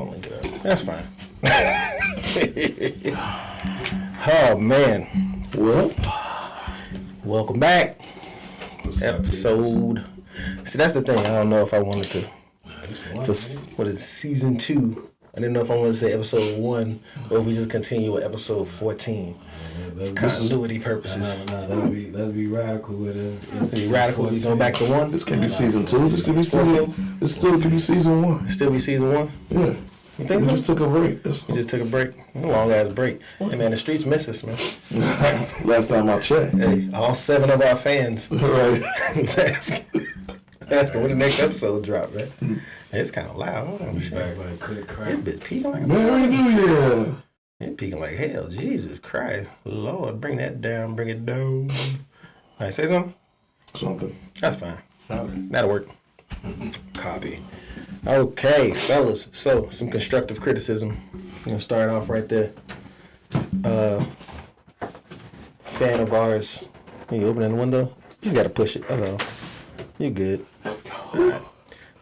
don't link it up. That's fine. Oh, man. Well, welcome back. Episode. See, that's the thing. I don't know if I wanted to. What is it, season 2? I didn't know if I wanted to say episode 1 or if we just continue with episode 14. Continuity purposes. That'd be radical with it. Be radical. We go back to 1. This could be season 2. This could be season. This still could be season 1. Still be season 1. Yeah. You think we so? just took a break. We just took a break. A long ass break. Hey man, the streets miss us, man. Last time I checked. Hey, all 7 of our fans. Right. asking when the next episode drop, man. It's kind of loud. Hold on, we back like quick crack. It's been peaking like Merry New Year. It's peaking like hell. Jesus Christ. Lord, bring that down. Bring it down. All right, say something? Something. That's fine. That'll work. Copy. Okay, fellas. So, some constructive criticism. I'm going to start off right there. Fan of ours. You opening the window? Just got to push it. That's all. You good. Right.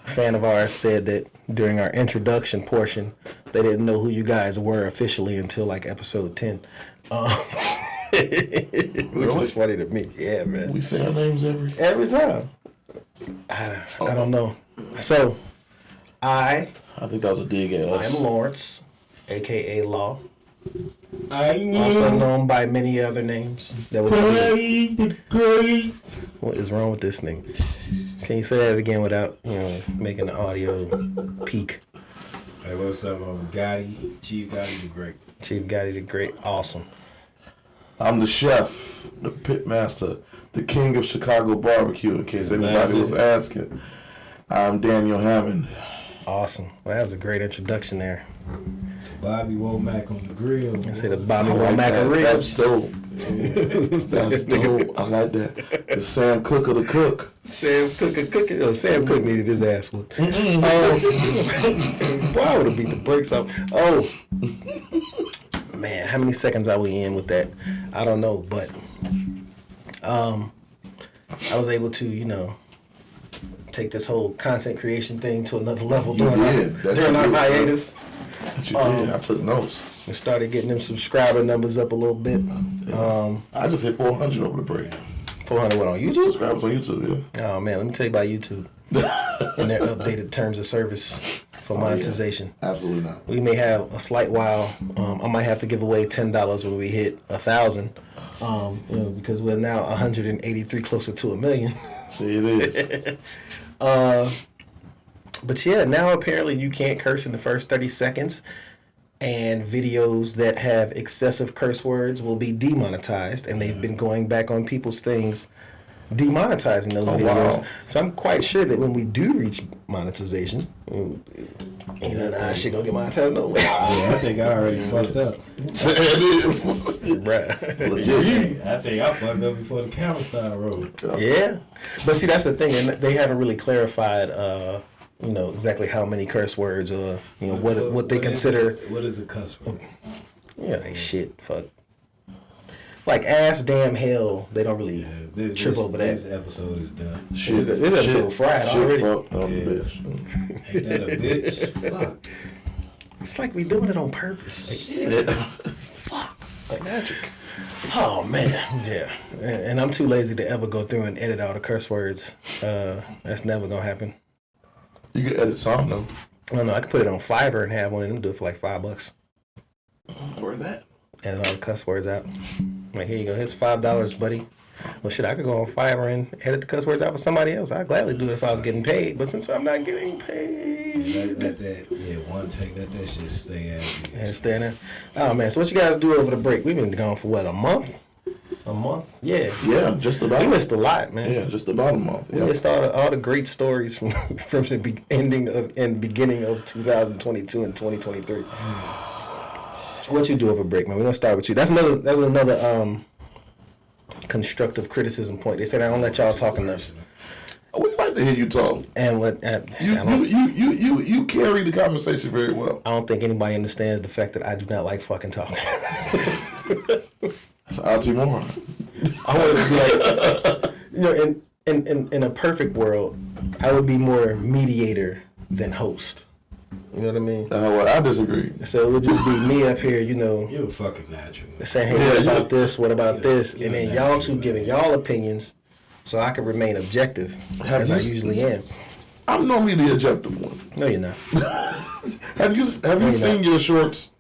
Fan of ours said that during our introduction portion, they didn't know who you guys were officially until like episode 10. Which is funny to me. Yeah, man. We say our names every time. I don't know. So, I think that was a dig at us. I'm Lawrence, a.k.a. Law. I also known by many other names. What is wrong with this nigga? Can you say that again without, making the audio peak? Hey, what's up? I'm Bugatti, Chief Gotti the Great. Chief Gotti the Great. Awesome. I'm the chef, the pit master, the king of Chicago barbecue, in case anybody was asking. I'm Daniel Hammond. Awesome. Well, that was a great introduction there. Bobby Womack on the grill. I say the Bobby Womack on ribs. That's dope. That's dope. I like that. The Sam Cooke of the cook. Sam Cooke. Oh, Sam Cooke needed his ass whooped. Boy, I would have beat the brakes off. Oh, man, how many seconds are we in with that? I don't know, but I was able to, take this whole content creation thing to another level during our hiatus. I took notes. We started getting them subscriber numbers up a little bit. I just hit 400 over the break. 400 what, on YouTube? Subscribers on YouTube, yeah. Oh man, let me tell you about YouTube and their updated terms of service for monetization. Yeah. Absolutely not. We may have a slight while. I might have to give away $10 when we hit 1,000. Because we're now 183, closer to 1 million. It is. But yeah, now apparently you can't curse in the first 30 seconds, and videos that have excessive curse words will be demonetized, and they've been going back on people's things demonetizing those videos. Wow. So I'm quite sure that when we do reach monetization, that shit gonna get monetized no way. Yeah, I think I already fucked up. Right. I think I fucked up before the camera started rolling. Yeah. But see, that's the thing, and they haven't really clarified exactly how many curse words or what they consider. What is a cuss word? Like shit, fuck. Like ass, damn, hell, they don't really trip over that. This episode is done. This episode fried already. Fuck, bitch. Ain't that a bitch? Fuck. It's like we doing it on purpose. Shit. Fuck. Like magic. Oh man, yeah. And I'm too lazy to ever go through and edit all the curse words. That's never gonna happen. You can edit some though. I don't know. I could put it on Fiverr and have one of them do it for like $5. Where's that? Edit all the cuss words out. Like, here you go. Here's $5, buddy. Well, shit, I could go on Fiverr and edit the cuss words out for somebody else. I'd gladly do it if I was getting paid. But since I'm not getting paid, let that shit stay as is. Stay there. Oh man, so what you guys do over the break? We've been gone for what, a month? A month? Yeah. Yeah, just about. We missed a lot, man. Yeah, just about a month. We missed all the great stories from the beginning of 2022 and 2023. What you do over break, man? We're gonna start with you. That's another constructive criticism point. They said I don't let y'all talk enough. We'd like to hear you talk. And what you carry the conversation very well. I don't think anybody understands the fact that I do not like fucking talking. That's an oxymoron. I want to be like, in a perfect world, I would be more mediator than host. You know what I mean? Well, I disagree. So it would just be me up here, you know, You're a fucking natural. saying, hey, what about this? What about this? you're And then natural, y'all two giving y'all opinions so I can remain objective, as I usually am. I'm normally the objective one. No, you're not. Have you seen your shorts?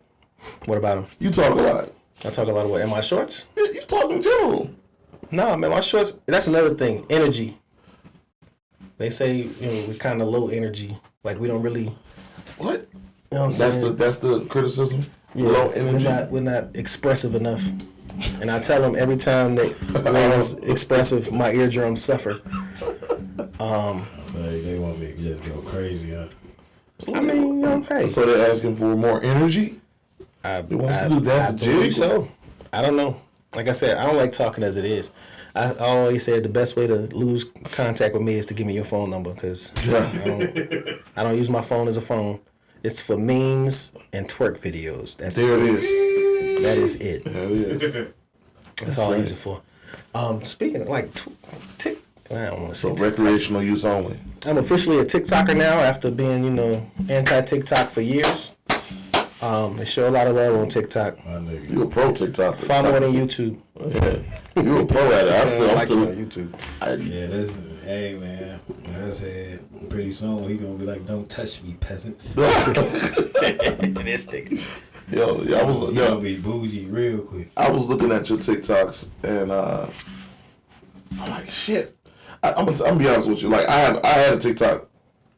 What about them? You talk a lot. I talk a lot of what? In my shorts? You talk in general. No, man, my shorts, that's another thing. Energy. They say, you know, we're kind of low energy. Like, we don't really... What? You know what I'm saying? That's the criticism? Yeah, Low energy? we're not expressive enough. And I tell them every time that we're expressive, my eardrums suffer. So they want me to just go crazy, huh? I mean, you know, hey. So they're asking for more energy? I want us to do dance and believe jigs? so. I don't know. Like I said, I don't like talking as it is. I always said the best way to lose contact with me is to give me your phone number because I don't use my phone as a phone. It's for memes and twerk videos. That's There it is. That is it. There it is. That's all I use it for. Speaking of like I don't want to say So TikTok. recreational use only. I'm officially a TikToker now after being, you know, anti-TikTok for years. They show a lot of love on TikTok. My nigga. You a pro TikTok. Far more than YouTube. Yeah. You a pro at it. I'm still on YouTube. Yeah, that's, hey man, like I said, pretty soon he gonna be like, don't touch me, peasants. This nigga. Yo, He gonna be bougie real quick. I was looking at your TikToks and I'm like, shit. I'm gonna be honest with you. Like I had a TikTok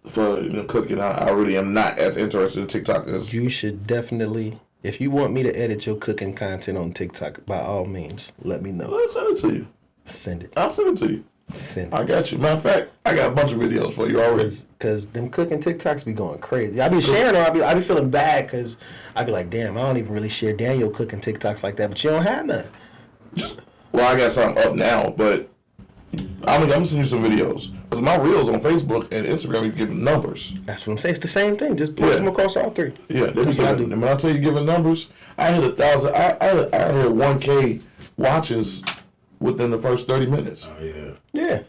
for cooking. I really am not as interested in TikTok as You should definitely, if you want me to edit your cooking content on TikTok, by all means, let me know. I'll send it to you. Send it. I'll send it to you. Send it. I got you. Matter of fact, I got a bunch of videos for you already. Cause them cooking TikToks be going crazy. I be sharing them. I be feeling bad because I be like, damn, I don't even really share Daniel cooking TikToks like that. But you don't have none. Well, I got something up now, but I'm gonna send you some videos because my reels on Facebook and Instagram be giving numbers. That's what I'm saying. It's the same thing. Just post them across all three. Yeah, they be That's what I giving. do. And when I tell you giving numbers, I hit 1,000. I hit 1K watches within the first 30 minutes. Oh yeah. Yeah.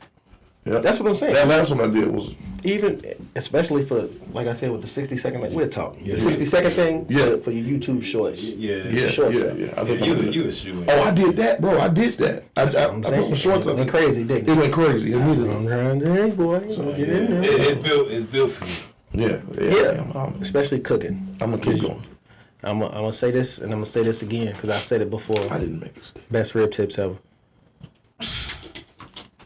Yeah, That's what I'm saying. That last one I did was Even, especially for, like I said, with the 60-second, like we'll talk. Yeah. The 60-second thing Yeah. for your YouTube shorts. yeah. Shorts. I think I did. You a shoe. Oh, I did that, bro. I did that. I I'm put saying. some shorts It up. went crazy, didn't It it? went crazy immediately. I'm trying to say, boy. Get in there. It's built for you. Yeah. Especially cooking. I'm gonna keep going. I'm gonna say this, and I'm gonna say this again because I've said it before. I didn't make a mistake. Best rib tips ever.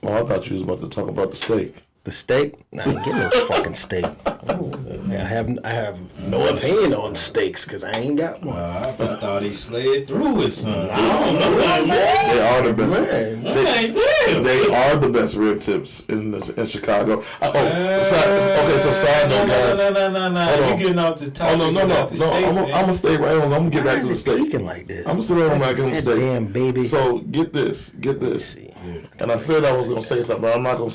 Oh, I thought you was about to talk about the steak. The steak? Nah, I ain't getting no fucking steak. I have no opinion on steaks because I ain't got one. I thought he slid through with some. I don't know. They are the best. Man. They are the best rib tips in Chicago. So side note, guys. No. You getting off the top? Oh no. I'm gonna stay right on. I'm gonna get Why back to is the it steak. speaking like this? I'm gonna stay right on back on the That steak. damn baby. So get this. And I said I was gonna say something, but I'm not gonna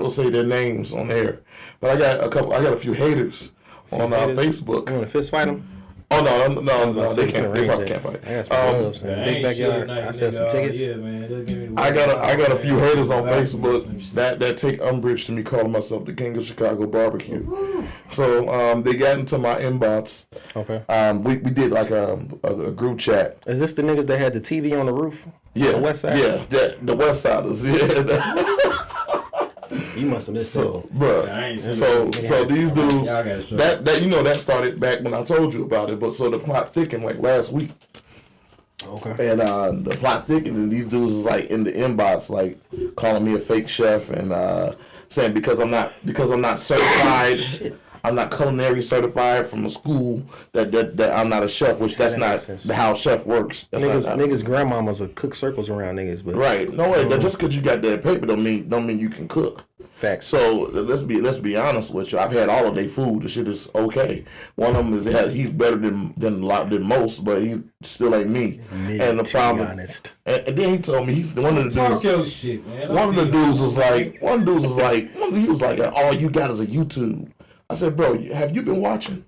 say their names on air. But I got a few haters on Facebook. You want to fist fight them? Oh no, they They probably can't fight. I got some gloves and a big backyard. I sell some tickets. Yeah, man. Just give me the I got a few haters on Some Facebook shit. that take umbrage to me calling myself the King of Chicago Barbecue. So they got into my inbox. Okay. We did like a group chat. Is this the niggas that had the TV on the roof? Yeah, The West Side? Yeah, the West Siders. Yeah, You must have missed something. bruh. I ain't seen So it. these dudes Y'all gotta show that that started back when I told you about it. But so the plot thickened like last week. Okay. And the plot thickened, and these dudes was like in the inbox, like calling me a fake chef and saying because I'm not certified, I'm not culinary certified from a school that I'm not a chef, which that's that not makes sense. how chef works. That's not how- Niggas grandmamas will cook circles around niggas, but right? No way. Just because you got that paper don't mean you can cook. facts. So let's be honest with you. I've had all of their food. The shit is okay. One of them is he's better than most, but he still ain't me. And the to problem, be honest. and then he told me he's one of the Talk dudes. your shit, man. One of the dudes was like, he was like, all you got is a YouTube. I said, bro, have you been watching?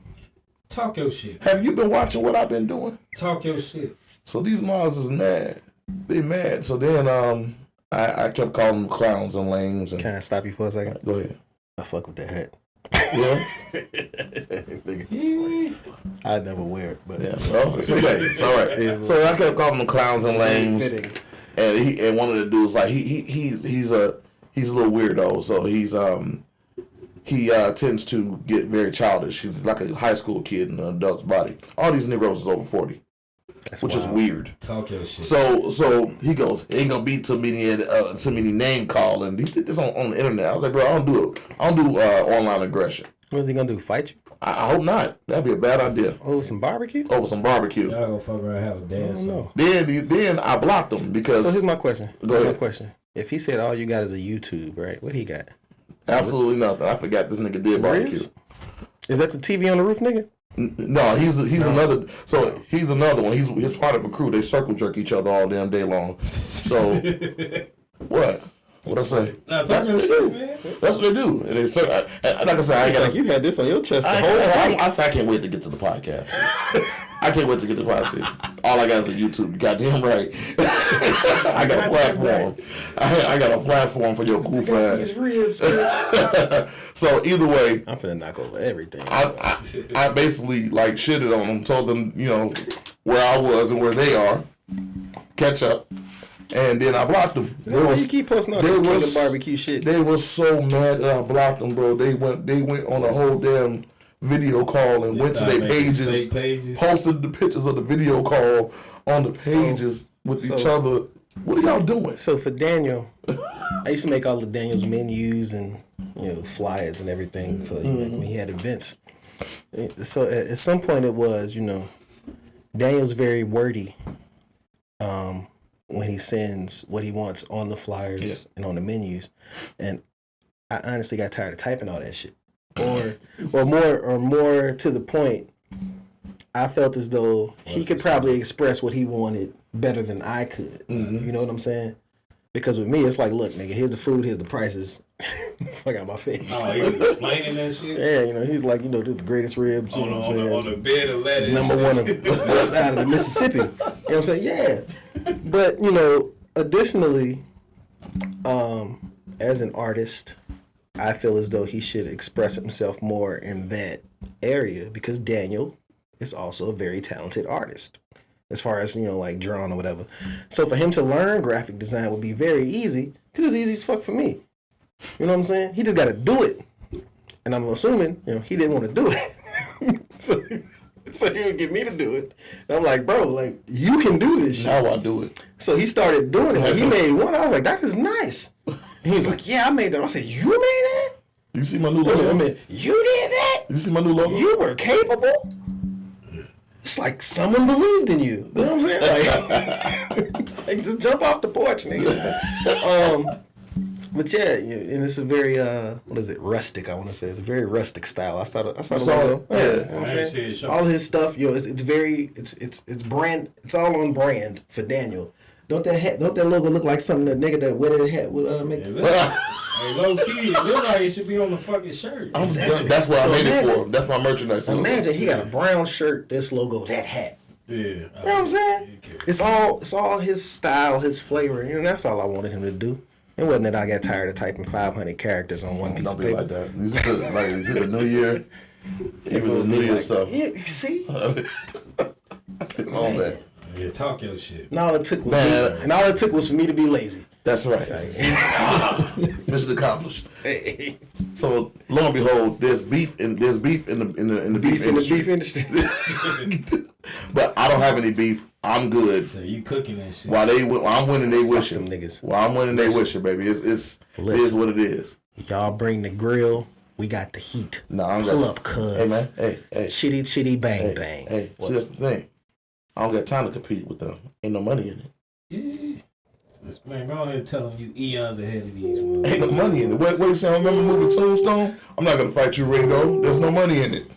Talk your shit. Have you been watching what I've been doing? Talk your shit. So these moms is mad. They mad. So then I kept calling them clowns and lames. And Can I stop you for a second? go ahead. I fuck with that hat. Yeah. I never wear it, but Yeah. Well, it's okay. It's all right. So I kept calling them clowns and lames. fitting. And one of the dudes like he's a little weirdo. So he tends to get very childish. He's like a high school kid in an adult's body. All these Negroes is over 40. That's which wild. is weird. Talk your shit. So he goes, ain't gonna be too many name calling. He did this on the internet. I was like, bro, I don't do online aggression. What is he gonna do? Fight you? I hope not. That'd be a bad idea. Oh, some barbecue? Over some barbecue. Y'all gonna fuck around and have a dance. No. Then I blocked him because. So here's my question. Go ahead. My question. If he said all you got is a YouTube, right? What he got? Absolutely nothing. I forgot this nigga did barbecue. Ribs? Is that the TV on the roof, nigga? No, he's another. So he's another one. He's part of a crew. They circle jerk each other all damn day long. So what? What I say? Nah, That's what they do. That's what they do. And they like I said, I ain't got. Like you had this on your chest the whole time. I can't wait to get to the podcast. I can't wait to get to the podcast. All I got is a YouTube. Goddamn right. I got a platform. I got a platform for your goof ass. These ribs, bitch. So either way, I'm finna knock over everything. I basically like shitted on them, told them where I was and where they are, catch up, and then I blocked them. You keep posting all this king of barbecue shit. They were so mad that I blocked them, bro. They went on a whole damn video call and went to their pages, posted the pictures of the video call on the pages with each other. What are y'all doing? So for Daniel, I used to make all the Daniel's menus and flyers and everything for when he had events. So at some point it was Daniel's very wordy when he sends what he wants on the flyers and on the menus, and I honestly got tired of typing all that shit. Or more to the point, I felt as though he could probably express what he wanted better than I could. Mm-hmm. You know what I'm saying? Because with me, it's like, look, nigga, here's the food, here's the prices. Fuck out my face. Oh, he was explaining that shit? Yeah, he's like, this is the greatest ribs. You know what I'm saying? On the bed of lettuce. Number one on the west side of the Mississippi. You know what I'm saying? Yeah. But, additionally, as an artist, I feel as though he should express himself more in that area because Daniel is also a very talented artist as far as, like drawing or whatever. So for him to learn graphic design would be very easy because it's easy as fuck for me. You know what I'm saying? He just got to do it. And I'm assuming, he didn't want to do it. so he would get me to do it. And I'm like, bro, like, you can do this shit. Now I do it. So he started doing it. Like, he made one. I was like, that is nice. And he was like, yeah, I made that. I said, you made that? You see my new logo? I mean, you did that? You see my new logo? You were capable? It's like someone believed in you. You know what I'm saying? Like just jump off the porch, nigga. But yeah, and it's a very rustic. I want to say it's a very rustic style. I saw the logo. Yeah, you know what I'm saying? All his stuff, it's very it's brand. It's all on brand for Daniel. Don't that logo look like something that nigga that wear that hat would make? Hey, low key, look like it should be on the fucking shirt. That's what I made it for. That's my merchandise. Imagine he got a brown shirt, this logo, that hat. Yeah. You know what I'm saying? It's all his style, his flavor. That's all I wanted him to do. It wasn't that I got tired of typing 500 characters on one piece of paper. Don't be like that. Is it the New Year? Even the New Year stuff. Yeah, see? All that. Yeah, talk your shit. And all it took was for me to be lazy. That's right. Mission accomplished. Hey. So lo and behold, there's beef in the beef industry. But I don't have any beef. I'm good. So you cooking that shit? While I'm winning, they wishing. Them niggas. While I'm winning, they wishing, baby. It is what it is. Y'all bring the grill. We got the heat. No, I'm pull up, cuz. Hey man, hey. Chitty chitty bang bang. Hey, see that's the thing. I don't got time to compete with them. Ain't no money in it. Yeah. Man, go ahead and tell them you eons ahead of these ones. Ain't no money in it. What you saying? Remember the movie Tombstone? I'm not gonna fight you, Ringo. There's no money in it.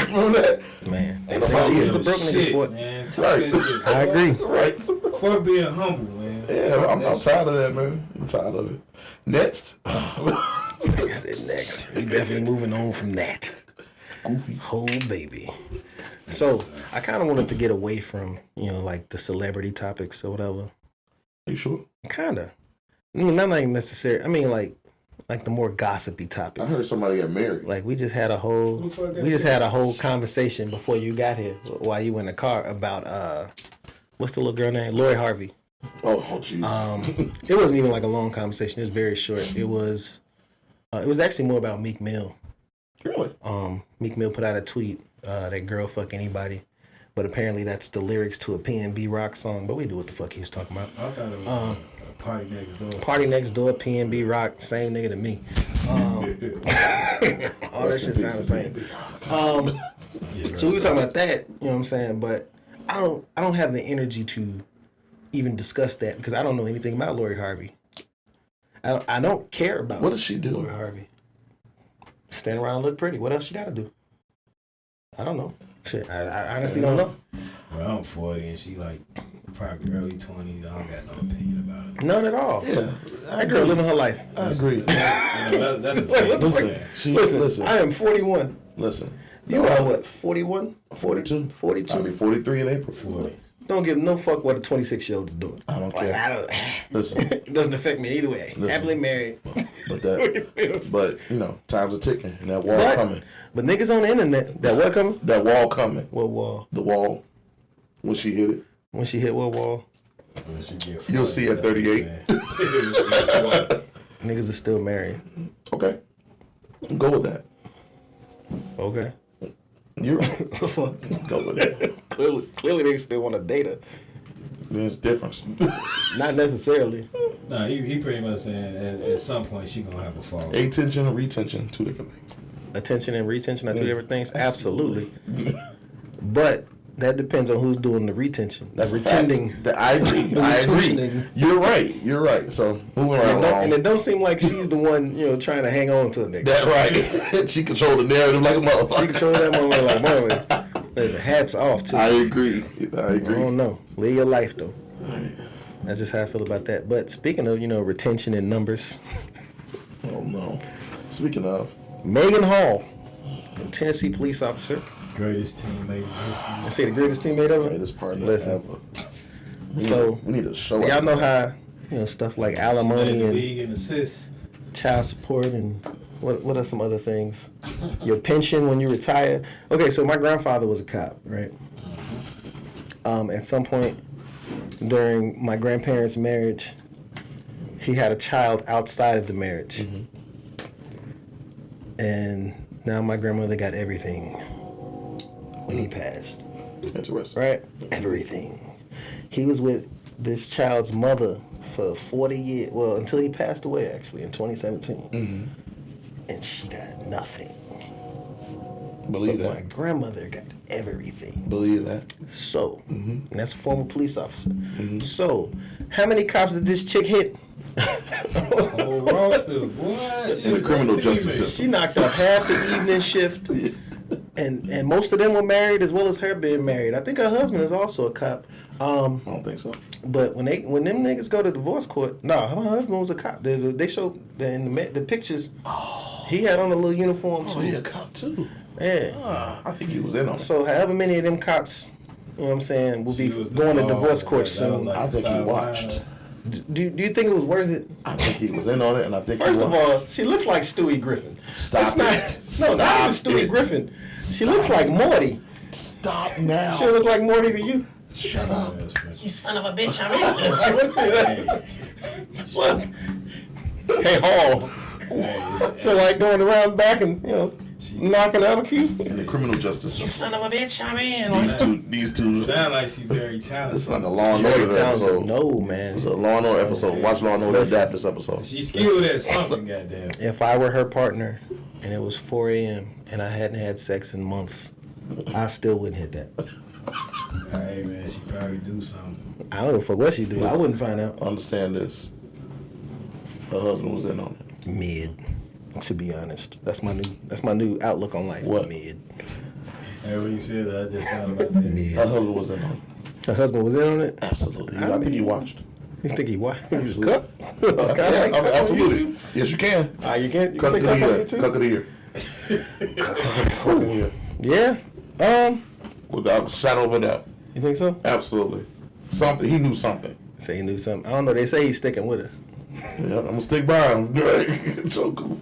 Remember that? Man, ain't no money in it. He's a broke nigga sport. Man, right. I agree. Right. For being humble, man. Yeah, I'm tired of that, man. I'm tired of it. Next. Nigga said next. We definitely moving on from that. Goofy. Oh, baby. So, I kind of wanted to get away from, like the celebrity topics or whatever. You sure? Kind of. I mean, not like necessary. I mean, like, like the more gossipy I topics. heard somebody get married. Like we just had a whole conversation before you got here while you were in the car about what's the little girl name? Lori Harvey. Oh, jeez. It wasn't even like a long conversation. It was very short. It was actually more about Meek Mill. Really? Meek Mill put out a tweet, that girl fuck anybody. But apparently that's the lyrics to a PNB Rock song. But we knew what the fuck he was talking about. I thought it was a Party Next Door. Party Next Door, PNB Rock, same nigga to me. All that shit sound the same. So we were talking about that, you know what I'm saying? But I don't have the energy to even discuss that because I don't know anything about Lori Harvey. I don't care about What does she do? Lori Harvey. Stand around and look pretty. What else she got to do? I don't know. Shit, I honestly don't know. Well, I'm 40 and she like probably early 20s. I don't got no opinion about it. None at all. Yeah. That girl living her life. I agree. That's a Wait, what the fuck? Listen. I am 41. Listen. You are what? 41? 42. 42? I'll be 43 in April. 40. Don't give no fuck what a 26-year-old is doing. I don't care. Listen. It doesn't affect me either way. Happily married. But you know, times are ticking and that wall coming. But niggas on the internet, that what coming? That wall coming. What wall? The wall. When she hit it. When she hit what wall? You'll see at 38. Niggas are still married. Okay. Go with that. Okay. You're right. Go with that. Clearly they still want to date her. There's difference. Not necessarily. No, he pretty much saying at some point she gonna have a fall. Attention and retention, two different things. Attention and retention are two different things? Absolutely. But that depends on who's doing the retention. That's retending. I agree. I agree. You're right. So moving right along. And it don't seem like she's the one, trying to hang on to the nigga. That's right. She controlled the narrative like a motherfucker. She controlled that moment like motherfucker. There's hats off too. I agree. I don't know. Live your life though. That's just how I feel about that. But speaking of, retention and numbers. Oh no. Speaking of. Megan Hall, a Tennessee police officer. Greatest teammate in history. I say the greatest teammate ever. Greatest partner ever. So we need to show. Y'all know how stuff like alimony and league and assists, child support, and what are some other things? Your pension when you retire. Okay, so my grandfather was a cop, right? At some point during my grandparents' marriage, he had a child outside of the marriage. Mm-hmm. And now my grandmother got everything when he passed. Interesting. Right? Everything. He was with this child's mother for 40 years. Well, until he passed away, actually, in 2017. Mm-hmm. And she got nothing. Believe that. My grandmother got everything. Believe that. So, and that's a former police officer. Mm-hmm. So, how many cops did this chick hit? Oh, roster, boy. In the criminal justice system. She knocked out half the evening shift, and most of them were married as well as her being married. I think her husband is also a cop. I don't think so. But when them niggas go to divorce court, her husband was a cop. They showed in the pictures. He had on a little uniform too. Oh, he a cop too. Yeah. I think he was in on it. So however many of them cops, you know what I'm saying, will be going to divorce court soon. I think he watched. Do you think it was worth it? I think he was in on it, and I think First of all, she looks like Stewie Griffin. Stop not even Stewie Griffin. She looks like Morty. Stop now. She look like Morty to you. Shut up. You son of a bitch, I'm in. What? Hey, Hall. I feel like going around back and, knocking out a few. In the criminal justice system. You son of a bitch, I'm in. These two. Sound like she's very talented. This is like a Law and Order episode. No, man. It's a Law and Order episode. Watch Law and Order adapt this episode. She's skilled at something, goddamn. If I were her partner and it was 4 a.m. and I hadn't had sex in months, I still wouldn't hit that. Hey, man, she probably do something. I don't know for what she do. I wouldn't find out. Understand this. Her husband was in on it. Mid, to be honest. That's my new outlook on life. What? Mid. Hey, when you said that, I just thought about that. Mid. Her husband was in on it. Her husband was in on it? Absolutely. I think he watched. You think he what? He was Absolutely. cup? Can I say cup on absolutely. YouTube? Yes, you can. You can. You Cuck can say of cup the on year. YouTube? Cuck of the year. Cuck of the year. Yeah. Without a shadow of a doubt. You think so? Absolutely. Something. He knew something. Say he knew something. I don't know. They say he's sticking with her. Yeah, I'm gonna stick by him. Right? Choke him.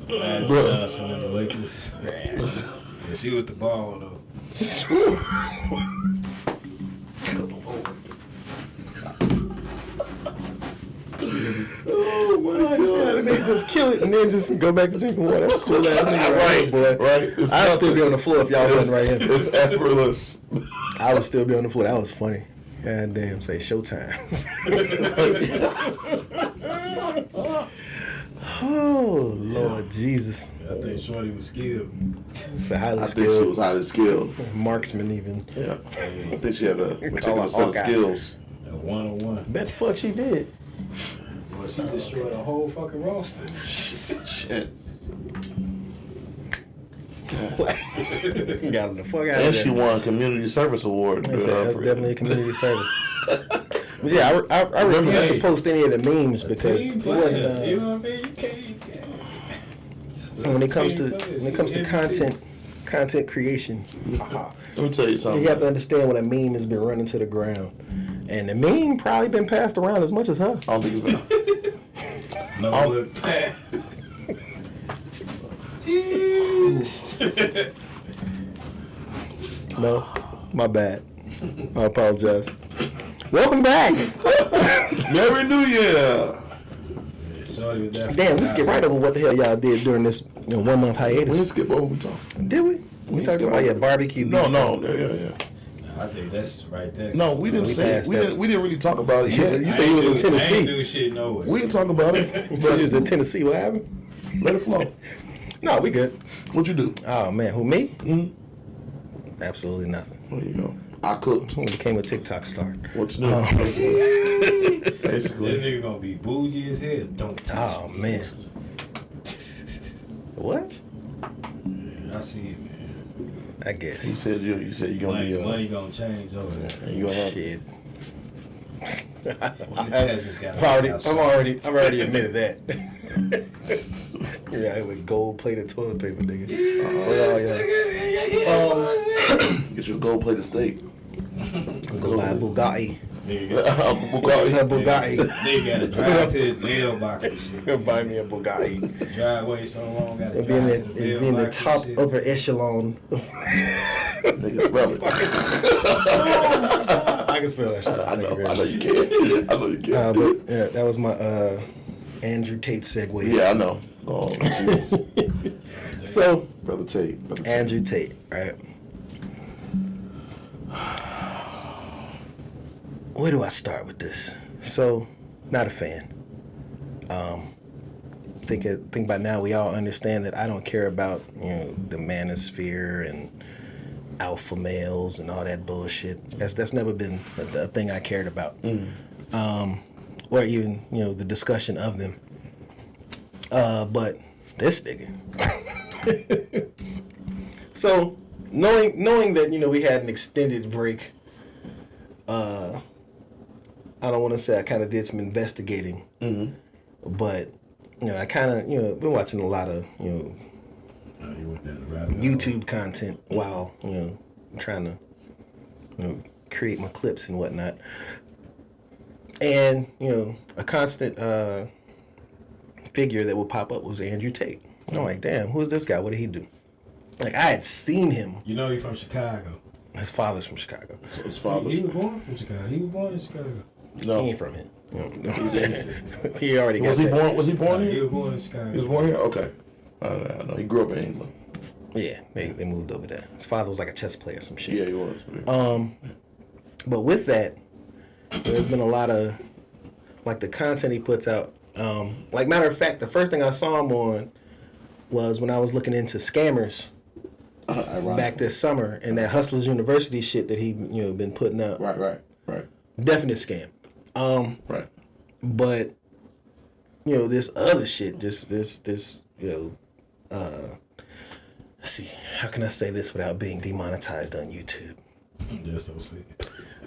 Johnson and the Lakers. Yeah, she was the ball though. Oh my God! They just kill it and then just go back to drinking water. That's cool ass nigga, Right, boy. right. I'd still be on the floor if y'all wasn't right here. It's effortless. I would still be on the floor. That was funny. God damn, say showtime. Oh Lord Jesus. I think Shorty was skilled. It's a highly I think she skilled was highly skilled. marksman even. Yeah, I think she had a particular set of Hawkeye. skills. A 1-on-1. Bet the fuck she did. Well, she destroyed a whole fucking roster. Shit. Got him the fuck out And of she there. won a community service award. They said that's definitely a community service. But yeah, I refuse to post any of the memes because Team it wasn't. player, you know what I mean? You can't. When it comes to content creation, Let me tell you something. you have to understand when a meme has been running to the ground, and the meme probably been passed around as much as her. I don't think it's been. No, look. No, my bad. I apologize. Welcome back. Merry New Year. Shorty was definitely Damn, we skipped right over what the hell y'all did during this 1 month We didn't hiatus. skip over. We talked. Did we? We talked about barbecue. No, beef. no, yeah. I think that's right there. No, we didn't We say. passed We that. didn't. We didn't really talk about it yet. You said you was in I ain't Tennessee. do shit no way. We didn't talk about it. You said you was in Tennessee. What happened? Let it flow. No, we good. What'd you do? Oh man, who me? Mm-hmm. Absolutely nothing. There you go. I cooked. I became a TikTok star. What's new? This Basically. nigga gonna be bougie as hell. Don't touch Oh me. man. What? I see it, man. I guess. You said you're gonna Money, be. money gonna change over there. You gonna have. Shit. I've I've already admitted that. Yeah, with gold plated toilet paper, nigga. Get your gold plated steak. Go buy a Bugatti. Bugatti. Bugatti. Nigga gotta drive to his mailbox and shit. Go buy me a Bugatti. Driveway so long, gotta It'd be in drive to the the, mailbox. top and shit. upper echelon. Nigga, smell it. I can spell that shit. I know you can. I know you can. But yeah, that was my Andrew Tate segue. Yeah, I know. Oh, Jesus. So Brother Tate. Andrew Tate, right? Where do I start with this? So, not a fan. Think by now we all understand that I don't care about the manosphere and alpha males and all that bullshit. That's never been a thing I cared about, or even the discussion of them. But this nigga. So knowing that we had an extended break, I don't want to say I kind of did some investigating, but I kind of been watching a lot of You went down the rabbit hole. YouTube content while trying to create my clips and whatnot, and a constant figure that would pop up was Andrew Tate. I'm like, damn, who's this guy? What did he do? Like, I had seen him. You know he's from Chicago. His father's from Chicago. His father. He was born from Chicago. He was born in Chicago. No. He ain't from here. He already got Was he that. born? Was he born He here? was born in Chicago. He was born here. Okay. I know. He grew up in England. Yeah, they moved over there. His father was like a chess player or some shit. Yeah, he was. But with that, there's been a lot of like the content he puts out. Like matter of fact, the first thing I saw him on was when I was looking into scammers back this summer and that Hustlers University shit that he been putting out. Right. Definite scam. Right. But this other shit, this let's see, how can I say this without being demonetized on YouTube? That's so sick.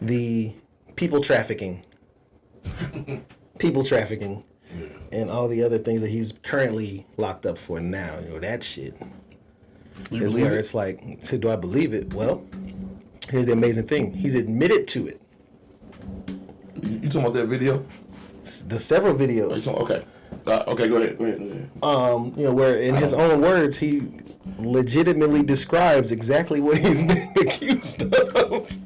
The people trafficking, and all the other things that he's currently locked up for now. That shit You is believe where it? it's like, so do I believe it? Well, here's the amazing thing: he's admitted to it. You talking about that video? the several videos. Okay. Okay, go ahead. Where in his own words, he legitimately describes exactly what he's been accused of.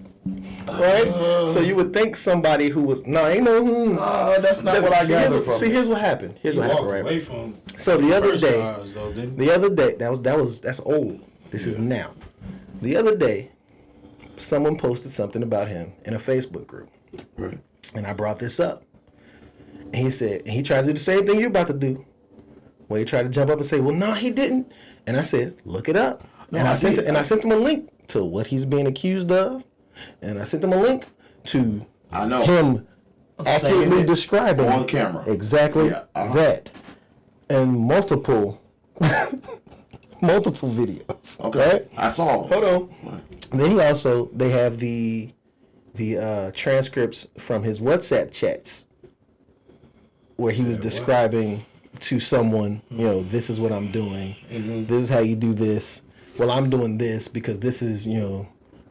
Right? So you would think somebody who was that's not what I gathered from. See, here's what happened. Away from so the other day, though, that's old. This is now. The other day, someone posted something about him in a Facebook group, right? And I brought this up. And he said, and he tried to do the same thing you're about to do, where he tried to jump up and say, "Well, no, he didn't." And I said, "Look it up." No, and I sent him a link to what he's being accused of, and I sent him a link to him accurately describing on camera exactly that, and multiple videos. Okay, right? I saw. Hold on. Then they have the transcripts from his WhatsApp chats, where he was describing to someone, this is what I'm doing. Mm-hmm. This is how you do this. Well, I'm doing this because this is,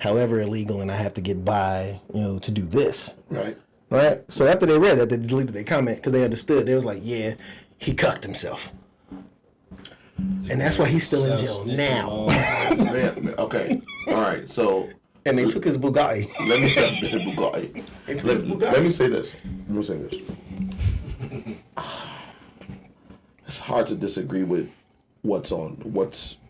however illegal, and I have to get by, to do this. Right. Right? So after they read that, they deleted their comment because they understood. They was like, yeah, he cucked himself. And that's why he's still in jail now. Okay. All right. So. And they took his Bugatti. Let me say his Bugatti. Let me say this. It's hard to disagree with what's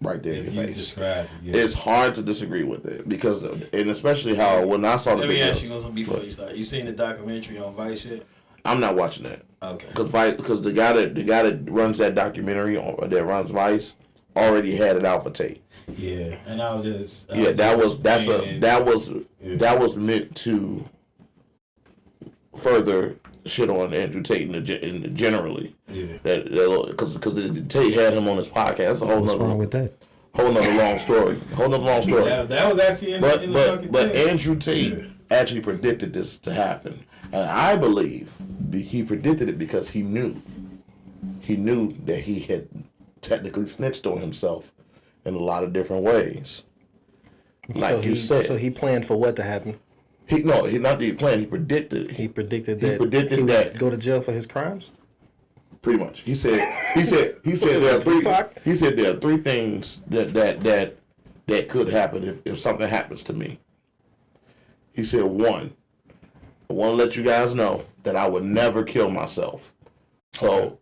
right there in your face. It's hard to disagree with it because, and especially how when I saw the video. Let me ask you something before you start. You seen the documentary on Vice yet? I'm not watching that. Okay. Because the guy that runs that documentary that runs Vice already had it out for Tate. Yeah, and I was just that was meant to further shit on Andrew Tate generally. Yeah. Because Tate had him on his podcast. That's a whole What's nother, wrong with that? Whole nother long story. That was actually in the fucking but thing. Andrew Tate actually predicted this to happen, and I believe he predicted it because he knew that he had technically snitched on himself in a lot of different ways. Like you said. So he planned for what to happen? He planned. He predicted. He predicted that he would go to jail for his crimes. Pretty much. He said there are three things that could happen if something happens to me. He said, one, I want to let you guys know that I would never kill myself. So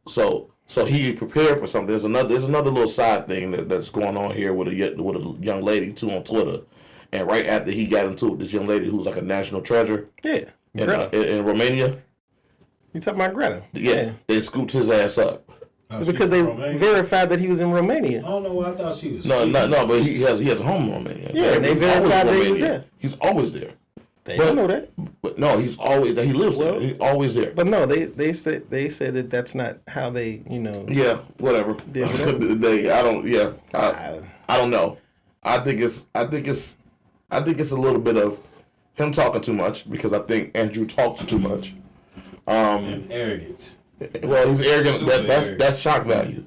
he prepared for something. There's another little side thing that's going on here with a young lady too on Twitter. And right after he got into it with this young lady who's like a national treasure. Yeah. In Romania. You talking about Greta? Yeah. They scooped his ass up. Because they verified that he was in Romania. I don't know why I thought she was. No, but he has a home in Romania. Yeah, and they verified that he was there. He's always there. They don't know that. But no, he lives there. He's always there. But no, they said that that's not how they, Yeah, whatever. I don't know. I think it's a little bit of him talking too much because I think Andrew talks too much. And arrogance. Well, he's arrogant. That's shock value.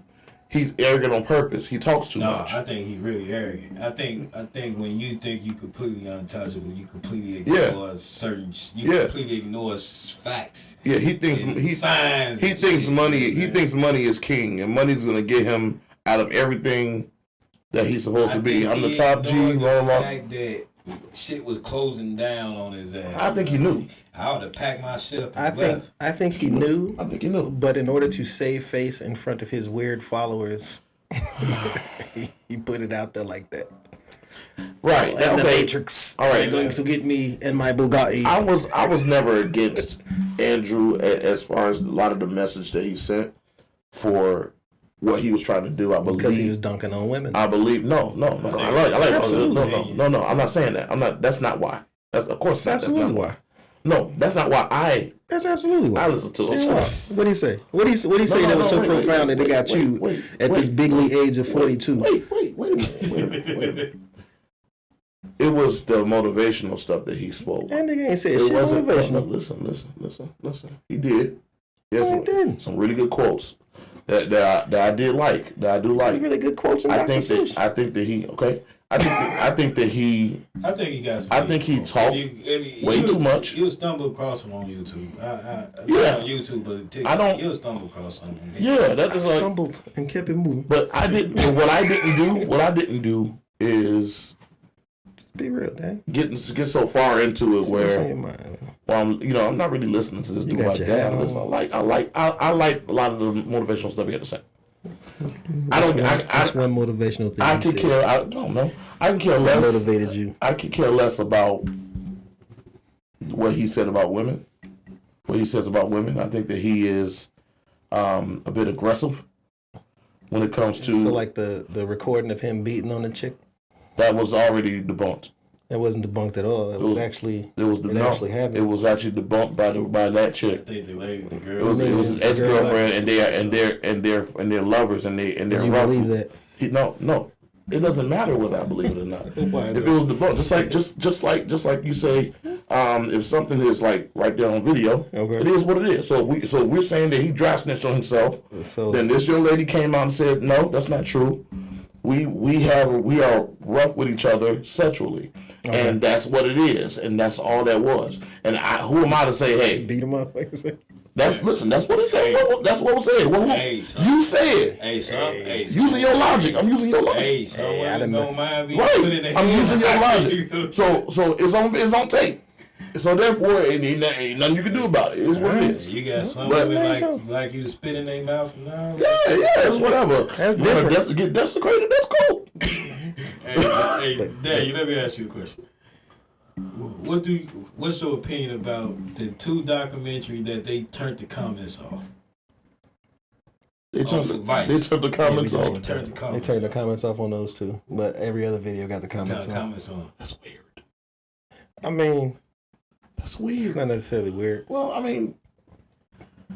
He's arrogant on purpose. He talks too much. No, I think he's really arrogant. I think when you think you completely untouchable, you completely ignore completely ignore facts. Yeah, he thinks signs. He thinks money is king, and money's gonna get him out of everything that he's supposed to be. I'm the top G. The fact that shit was closing down on his ass. I think he knew. I would have packed my shit up. I think he knew. I think he knew. But in order to save face in front of his weird followers, he put it out there like that. Right. The Matrix. All right. They're going to get me in my Bugatti. I was never against Andrew as far as a lot of the message that he sent for what he was trying to do. I believe because he was dunking on women. I believe no. I like absolutely. No. I'm not saying that. I'm not. That's not why. That's of course that's not why. No, that's not why That's absolutely why. I listen to him. What did he say? What did he say that was so profound that it got you at this bigly age of 42? Wait a minute. It was the motivational stuff that he spoke. And nigga ain't said shit motivational. Listen. He did. He had some really good quotes that I did like. That I do like. Really good quotes in I think that he I think that he. I think he got. I think he talked way too much. You'll stumble across him on YouTube. Not on YouTube, but TikTok. You'll stumble across something. Yeah, that is like stumbled and kept it moving. But I didn't. What I didn't do is be real, Dad. Get so far into it where I'm not really listening to this dude like that. I like a lot of the motivational stuff he had to say. That's one motivational thing. I could care. I don't know. I can care less. Motivated you. I could care less about what he said about women. What he says about women. I think that he is a bit aggressive when it comes to. So like the recording of him beating on the chick. That was already debunked. It wasn't debunked at all. It was actually. Actually happened. It was actually debunked by that chick. I think the girl. It was his ex-girlfriend and their lovers and their. You believe that? No. It doesn't matter whether I believe it or not. If it was debunked, just like you say, if something is like right there on video, it is what it is. So if we're saying that he dry snitched on himself. Then this young lady came out and said, no, that's not true. We are rough with each other sexually, and that's what it is, and that's all that was. And who am I to say, hey, beat him up? That's what he said. That's what was said. You said. Using your logic. I'm using your logic. I'm using your logic. So it's on tape. So therefore, ain't nothing you can do about it. It's what it is. You got some women like you to spit in their mouth now. Yeah, it's whatever. That's different. Get desecrated. That's cool. Hey, Dad, let me ask you a question. What's your opinion about the two documentaries that they turned the comments off? They turned the comments off. They turned the comments off on those two, but every other video got the comments on. That's weird. I mean, that's weird. It's not necessarily weird. Well, I mean,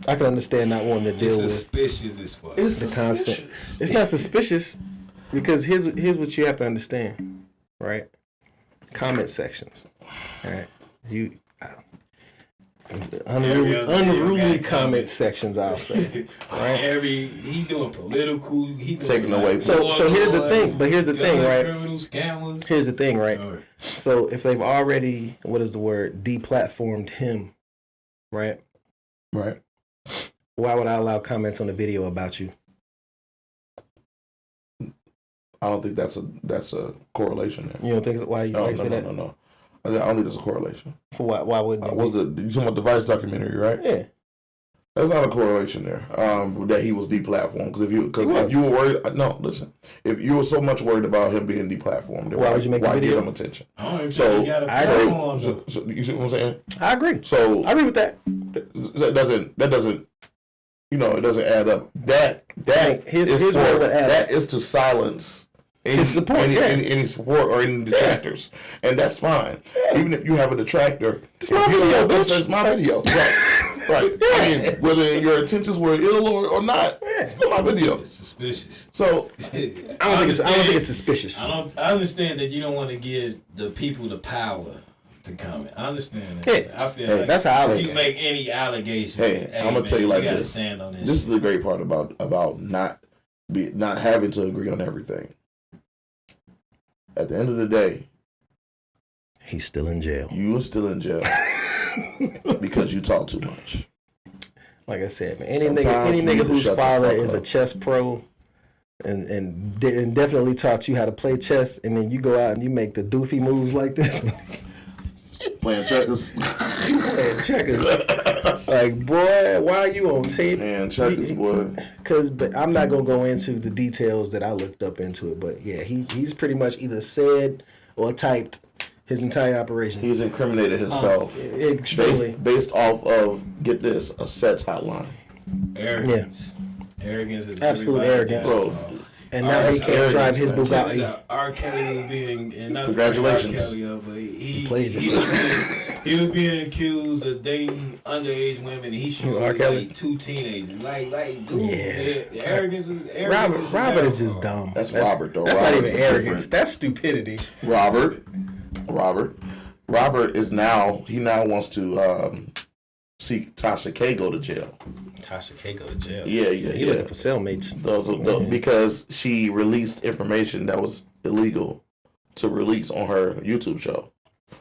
I can understand not wanting to deal with suspicious as fuck. It's the constant. It's not suspicious because here's what you have to understand, right? Comment sections, right? Unruly comment sections, I'll say. Right? He doing political. He doing taking away. So here's the thing. But here's the thing, right? Criminals, scammers. Here's the thing, right? So if they've already, deplatformed him, right? Right. Why would I allow comments on the video about you? I don't think that's a correlation there. You don't think so? Why you say that? No. I don't think there's a correlation. For what? Why wouldn't you? You talking about the Vice documentary, right? Yeah. There's not a correlation there. That he was deplatformed. Because if you were worried, if you were so much worried about him being deplatformed, why would you make the video? Give him attention? So you see what I'm saying? I agree. So I agree with that. That doesn't. It doesn't add up. That is to silence any support, any support or any detractors, and that's fine. Even if you have a detractor, it's my video. It's my video, right? Yeah. I mean, whether your intentions were ill or not, it's still my video. It's suspicious. So I don't think it's suspicious. I understand that you don't want to give the people the power to comment. I understand that. Yeah. I feel like that's how you make any allegation. I'm gonna tell you like this. Stand on this. This is the great part about not having to agree on everything. At the end of the day, he's still in jail. You are still in jail because you talk too much. Like I said, man, any nigga whose father is a chess pro and definitely taught you how to play chess, and then you go out and you make the doofy moves like this. Playing checkers. Playing checkers. Like, boy, why are you on tape? Man, checkers, boy. But I'm not going to go into the details that I looked up into it. But, yeah, he's pretty much either said or typed his entire operation. He's incriminated himself. Extremely. Based off of, get this, a sex hotline. Arrogance. Yeah. Arrogance is absolute arrogance. Bro. And now he can't drive his Bugatti. R. Kelly was being, and not congratulations. R. Kelly, but he was being accused of dating underage women. He showed like two teenagers. Like, dude, the arrogance is Robert is just dumb. That's Robert, though. That's Robert's not even arrogance. That's stupidity. Robert is now wants to see Tasha K go to jail. Tasha K go to jail. Yeah. He looking for cellmates. Because she released information that was illegal to release on her YouTube show,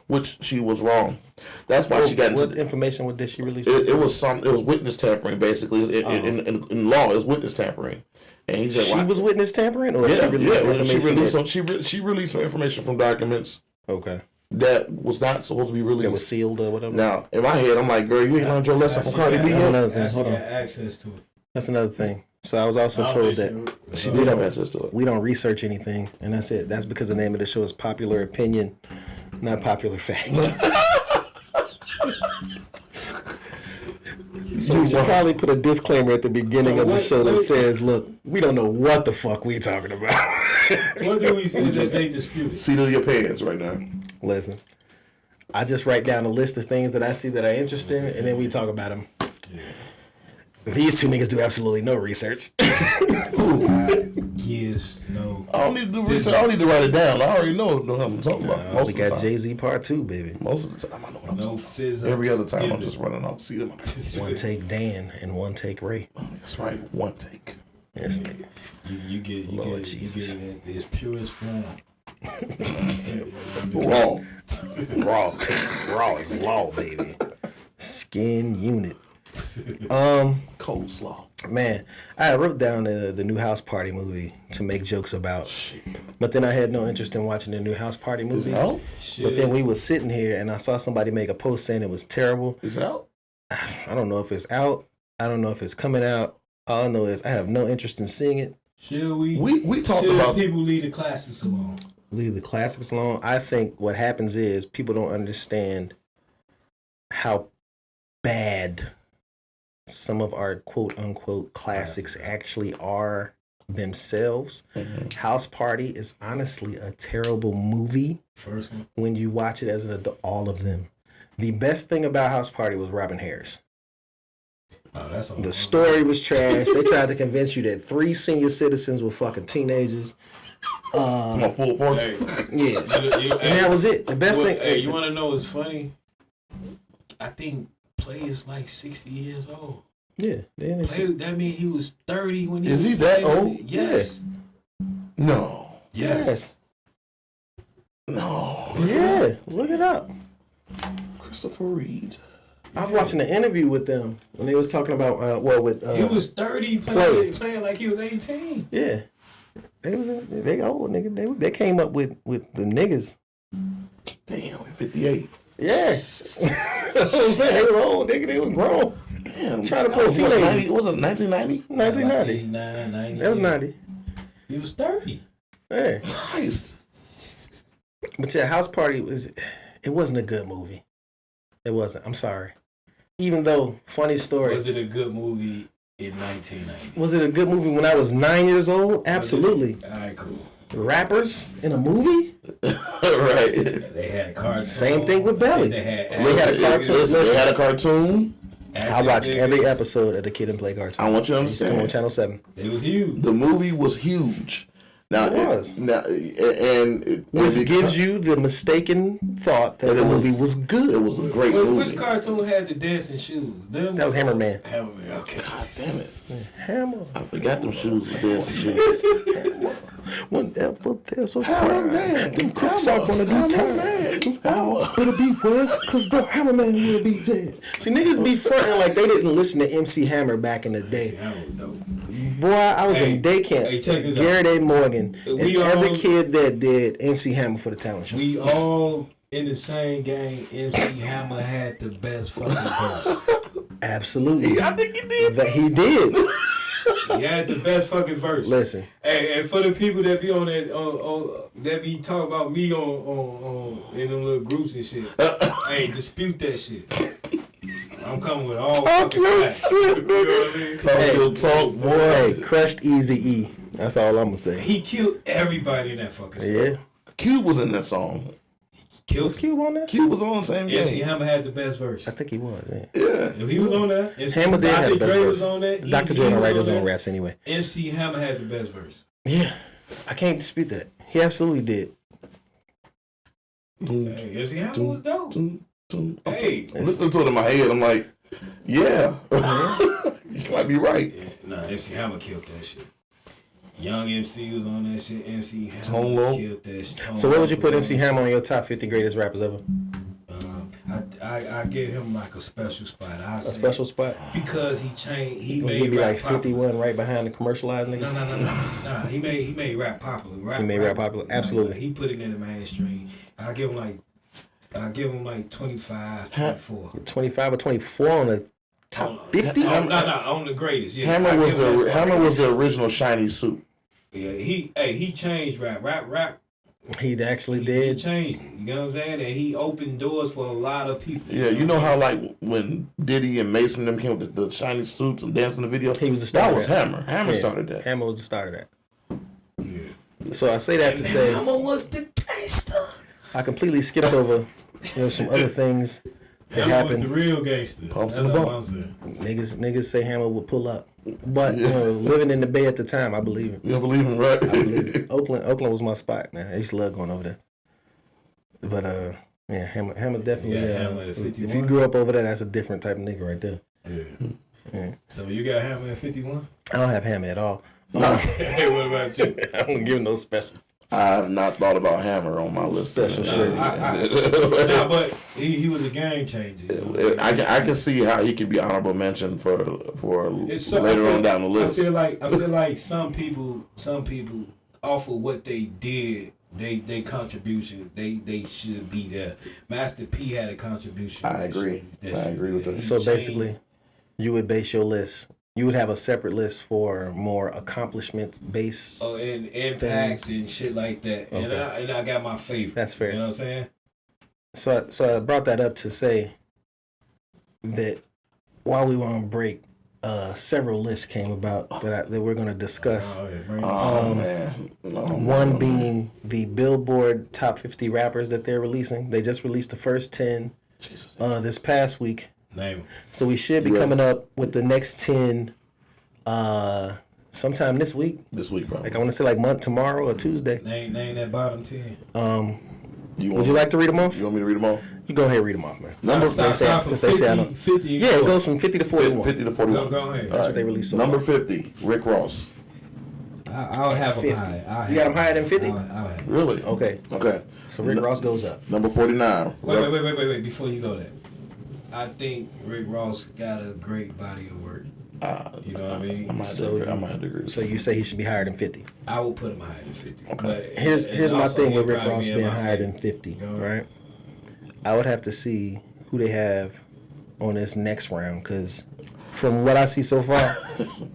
which she was wrong. That's why she got into what information. What did she release? It was witness tampering, basically. In law, it's witness tampering. And he said, she was witness tampering, or she released information? She released some information from documents. Okay. That was not supposed to be released. That was sealed or whatever. Now, in my head, I'm like, girl, you ain't learned your lesson from Cardi B. That's another thing. Hold on. Access to it. That's another thing. So I was also told that she did have access to it. We don't research anything, and that's it. That's because the name of the show is Popular Opinion, not Popular Fact. So we should probably put a disclaimer at the beginning of the show that says, look, we don't know what the fuck we talking about. What do we say that they disputed? Seat of your pants right now. Listen, I just write down a list of things that I see that are interesting, and then we talk about them. Yeah. These two niggas do absolutely no research. Yes, no. I don't need to do research. I don't need to write it down. I already know what I'm talking about. Most we of the got time. Jay-Z Part 2, baby. Most of the time, I know what I'm talking physics. about. Every other time, I'm just running off the seat of my pants. One take Dan and one take Ray. That's right. One take. Yes, nigga. You get it at its purest form. Raw is law, baby. Skin unit. Coleslaw. Man, I wrote down the new House Party movie to make jokes about, but then I had no interest in watching the new House Party movie. Is it out? But then we was sitting here and I saw somebody make a post saying it was terrible. Is it out? I don't know if it's out. I don't know if it's coming out. All I know is I have no interest in seeing it. Should we talked about people leave the classics alone? Leave the classics alone. I think what happens is people don't understand how bad some of our quote unquote classics actually are themselves. Mm-hmm. House Party is honestly a terrible movie. First one. When you watch it as an adult, all of them. The best thing about House Party was Robin Harris. Oh, that's the story was trash. They tried to convince you that 3 senior citizens were fucking teenagers. My full force. Hey, yeah, and that was it. The best thing. Hey, you want to know what's funny? I think Play is like 60 years old. Yeah, Play, that means he was 30 when he. Is he that old? Yes. Yeah. No. Yes. No. Look it up. Christopher Reed. I was watching an interview with them when they was talking about he was 30 playing like he was 18. Yeah, they old nigga. They came up with the niggas. Damn, 58. Yeah, that's what I'm saying. They was old nigga. They was grown. Damn, trying to play teenagers. Was it 1990? 1990. 89, 90. That was 90. He was 30. Yeah. Nice. But yeah, House Party wasn't a good movie. It wasn't. I'm sorry. Even though, funny story. Was it a good movie in 1990? Was it a good movie when I was 9 years old? Absolutely. All right, cool. Rappers in a movie? Right. They had a cartoon. Same thing with Belly. They had a cartoon. They had a cartoon. I watched every episode of the Kid and Play cartoon. I want you to understand. Come on Channel 7. It was huge. The movie was huge. Now, it was. Which gives you the mistaken thought that the movie was good. It was a great movie. Which cartoon had the dancing shoes? That was Hammerman. Hammerman, okay. God damn it. Hammer. I forgot them shoes was dancing shoes. Whenever there's a crime, them crooks are gonna be tired. All better beware, cause the Hammerman will be there. See, niggas be fronting like they didn't listen to MC Hammer back in the day. Boy, I was in day camp. Garrett A. Morgan. And every kid that did MC Hammer for the talent show. We all in the same game. MC Hammer had the best fucking verse. Absolutely. I think he did. He did. He had the best fucking verse. Listen. Hey, and for the people that be on that, that be talking about me on in them little groups and shit, hey, dispute that shit. I'm coming with all fucking facts. Shit, you know what I mean? Talk your talk, boy. Hey, crushed Eazy-E. That's all I'm gonna say. He killed everybody in that fucking song. Yeah. Cube was in that song. Was Cube on that? Cube was on the same game. MC Hammer had the best verse. I think he was. Yeah. If he was on that, Hammer did have the best Dre verse. was on that. Dr. Dre don't write his own raps anyway. MC Hammer had the best verse. Yeah, I can't dispute that. He absolutely did. Hey, MC Hammer was dope. Hey, Listening to it in my head, I'm like, yeah, you might be right. Yeah, nah, MC Hammer killed that shit. Young MC was on that shit. MC Hammer Tone killed that shit. So where would you put MC Hammer on your top 50 greatest rappers ever? I give him like a special spot. A special spot? Because he changed. He He'd made be rap like 51 popular. right behind the commercialized niggas? No. He made rap popular. He made rap popular? Absolutely. He put it in the mainstream. I give him like 25, 24. 25 or 24 on the top 50? No, on the greatest. Yeah, Hammer was the original shiny suit. Yeah, he changed rap. Rap. He actually He did. changed it. You know what I'm saying? And he opened doors for a lot of people. Yeah, you know how like when Diddy and Mason them came with the shiny suits and dancing in the video? He was the starter. That was Hammer. Hammer started that. Hammer was the start of that. Yeah. So I say that to say Hammer was the gangster. I completely skipped over some other things that Hammer was happened. the real gangster. Pumps That's in the what bump. I'm saying. Niggas say Hammer would pull up. But living in the Bay at the time, I believe it. You don't believe him, right? I believe it. Oakland was my spot, man. I used to love going over there. But yeah, Hammer definitely. Hammer at 51. If you grew up over there, that's a different type of nigga right there. Yeah. So you got Hammer at 51? I don't have Hammer at all. Hey, what about you? I don't give no special. I have not thought about Hammer on my list. Special shit. Nah, but he was a game changer. You know? I can see how he could be honorable mention for So later on down the list. I feel like some people off of what they did, they contribution, they should be there. Master P had a contribution. I agree. I agree with that. So basically, you would base your list. You would have a separate list for more accomplishments based. Oh, and impact and shit like that. Okay. And I got my favorite. That's fair. You know what I'm saying? So I brought that up to say that while we were on break, several lists came about that we're going to discuss. One being the Billboard top 50 rappers that they're releasing. They just released the first 10 this past week. Name them. So we should be coming up with the next 10 sometime this week. This week, probably. Like I want to say like tomorrow or Tuesday. Name that bottom 10. Would you like to read them off? You want me to read them off? You go ahead and read them off, man. Stop from 50. Yeah, it goes from 50 to 41. 50 to 41. Go ahead. That's what they released. Number 50, Rick Ross. I'll have him high. You got him higher than 50? I'll have him. Really? Okay. So Rick Ross goes up. Number 49. Wait. Before you go there, I think Rick Ross got a great body of work. You know what I mean? I might have to agree. So you say he should be higher than 50? I will put him higher than 50. Okay. But Here's my thing with Rick Ross being higher favorite. than 50, right? I would have to see who they have on this next round, because from what I see so far,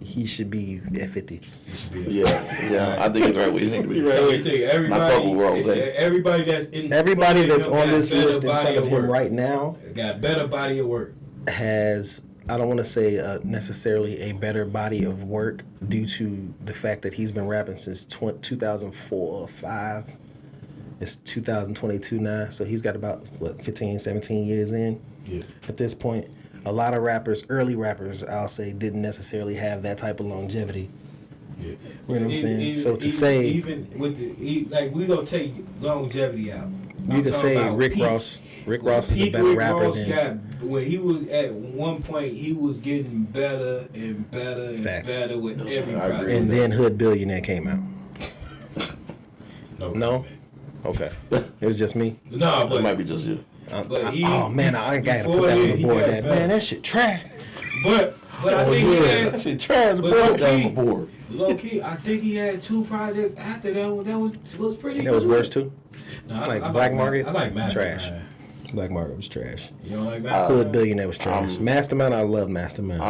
he should be at 50. He should be at 50. Yeah, I think it's right where you think it be. So you think everybody that's on this list in front of him right now got better body of work. has, I don't want to say necessarily a better body of work due to the fact that he's been rapping since 2004 or 5. It's 2022 now, so he's got about 15, 17 years in. Yeah. At this point, a lot of rappers, early rappers, I'll say, didn't necessarily have that type of longevity. Yeah. You know what I'm saying? Even with we gonna take longevity out. You can say Rick Ross. Rick Ross is a better rapper than. When he was at one point, he was getting better and better and better with every project. And then Hood Billionaire came out. No. Okay. It was just me. No, but it might be just you. I gotta put that on the board. That shit trash. But I think he had that shit trash. Put that on the board. Low key, I think he had 2 projects after that was pretty good. That was worse too. No, like Black Market. I like Mastermind. Trash. Black Market was trash. You don't like Mastermind? Hood Billionaire was trash. Mastermind, I love Mastermind.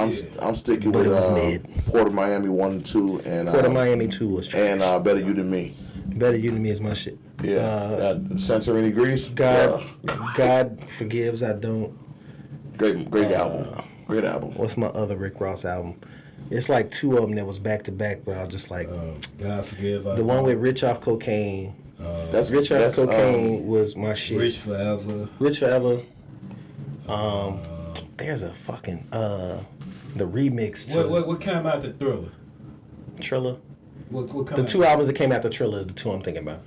I'm sticking but with it was mid. Port of Miami 1 and 2 and Port of Miami 2 was trash. And Better You Than Me. Better You Than Me is my shit. Yeah. Sensory Grease. God Forgives I Don't. Great album. Great album. What's my other Rick Ross album? It's like 2 of them that was back to back, but I was just like, God Forgive. The one with Rich Off Cocaine. Rich Off Cocaine was my shit. Rich Forever. There's a fucking the remix to what came out the Thriller? Triller. What the 2 albums that came after Triller is the 2 I'm thinking about.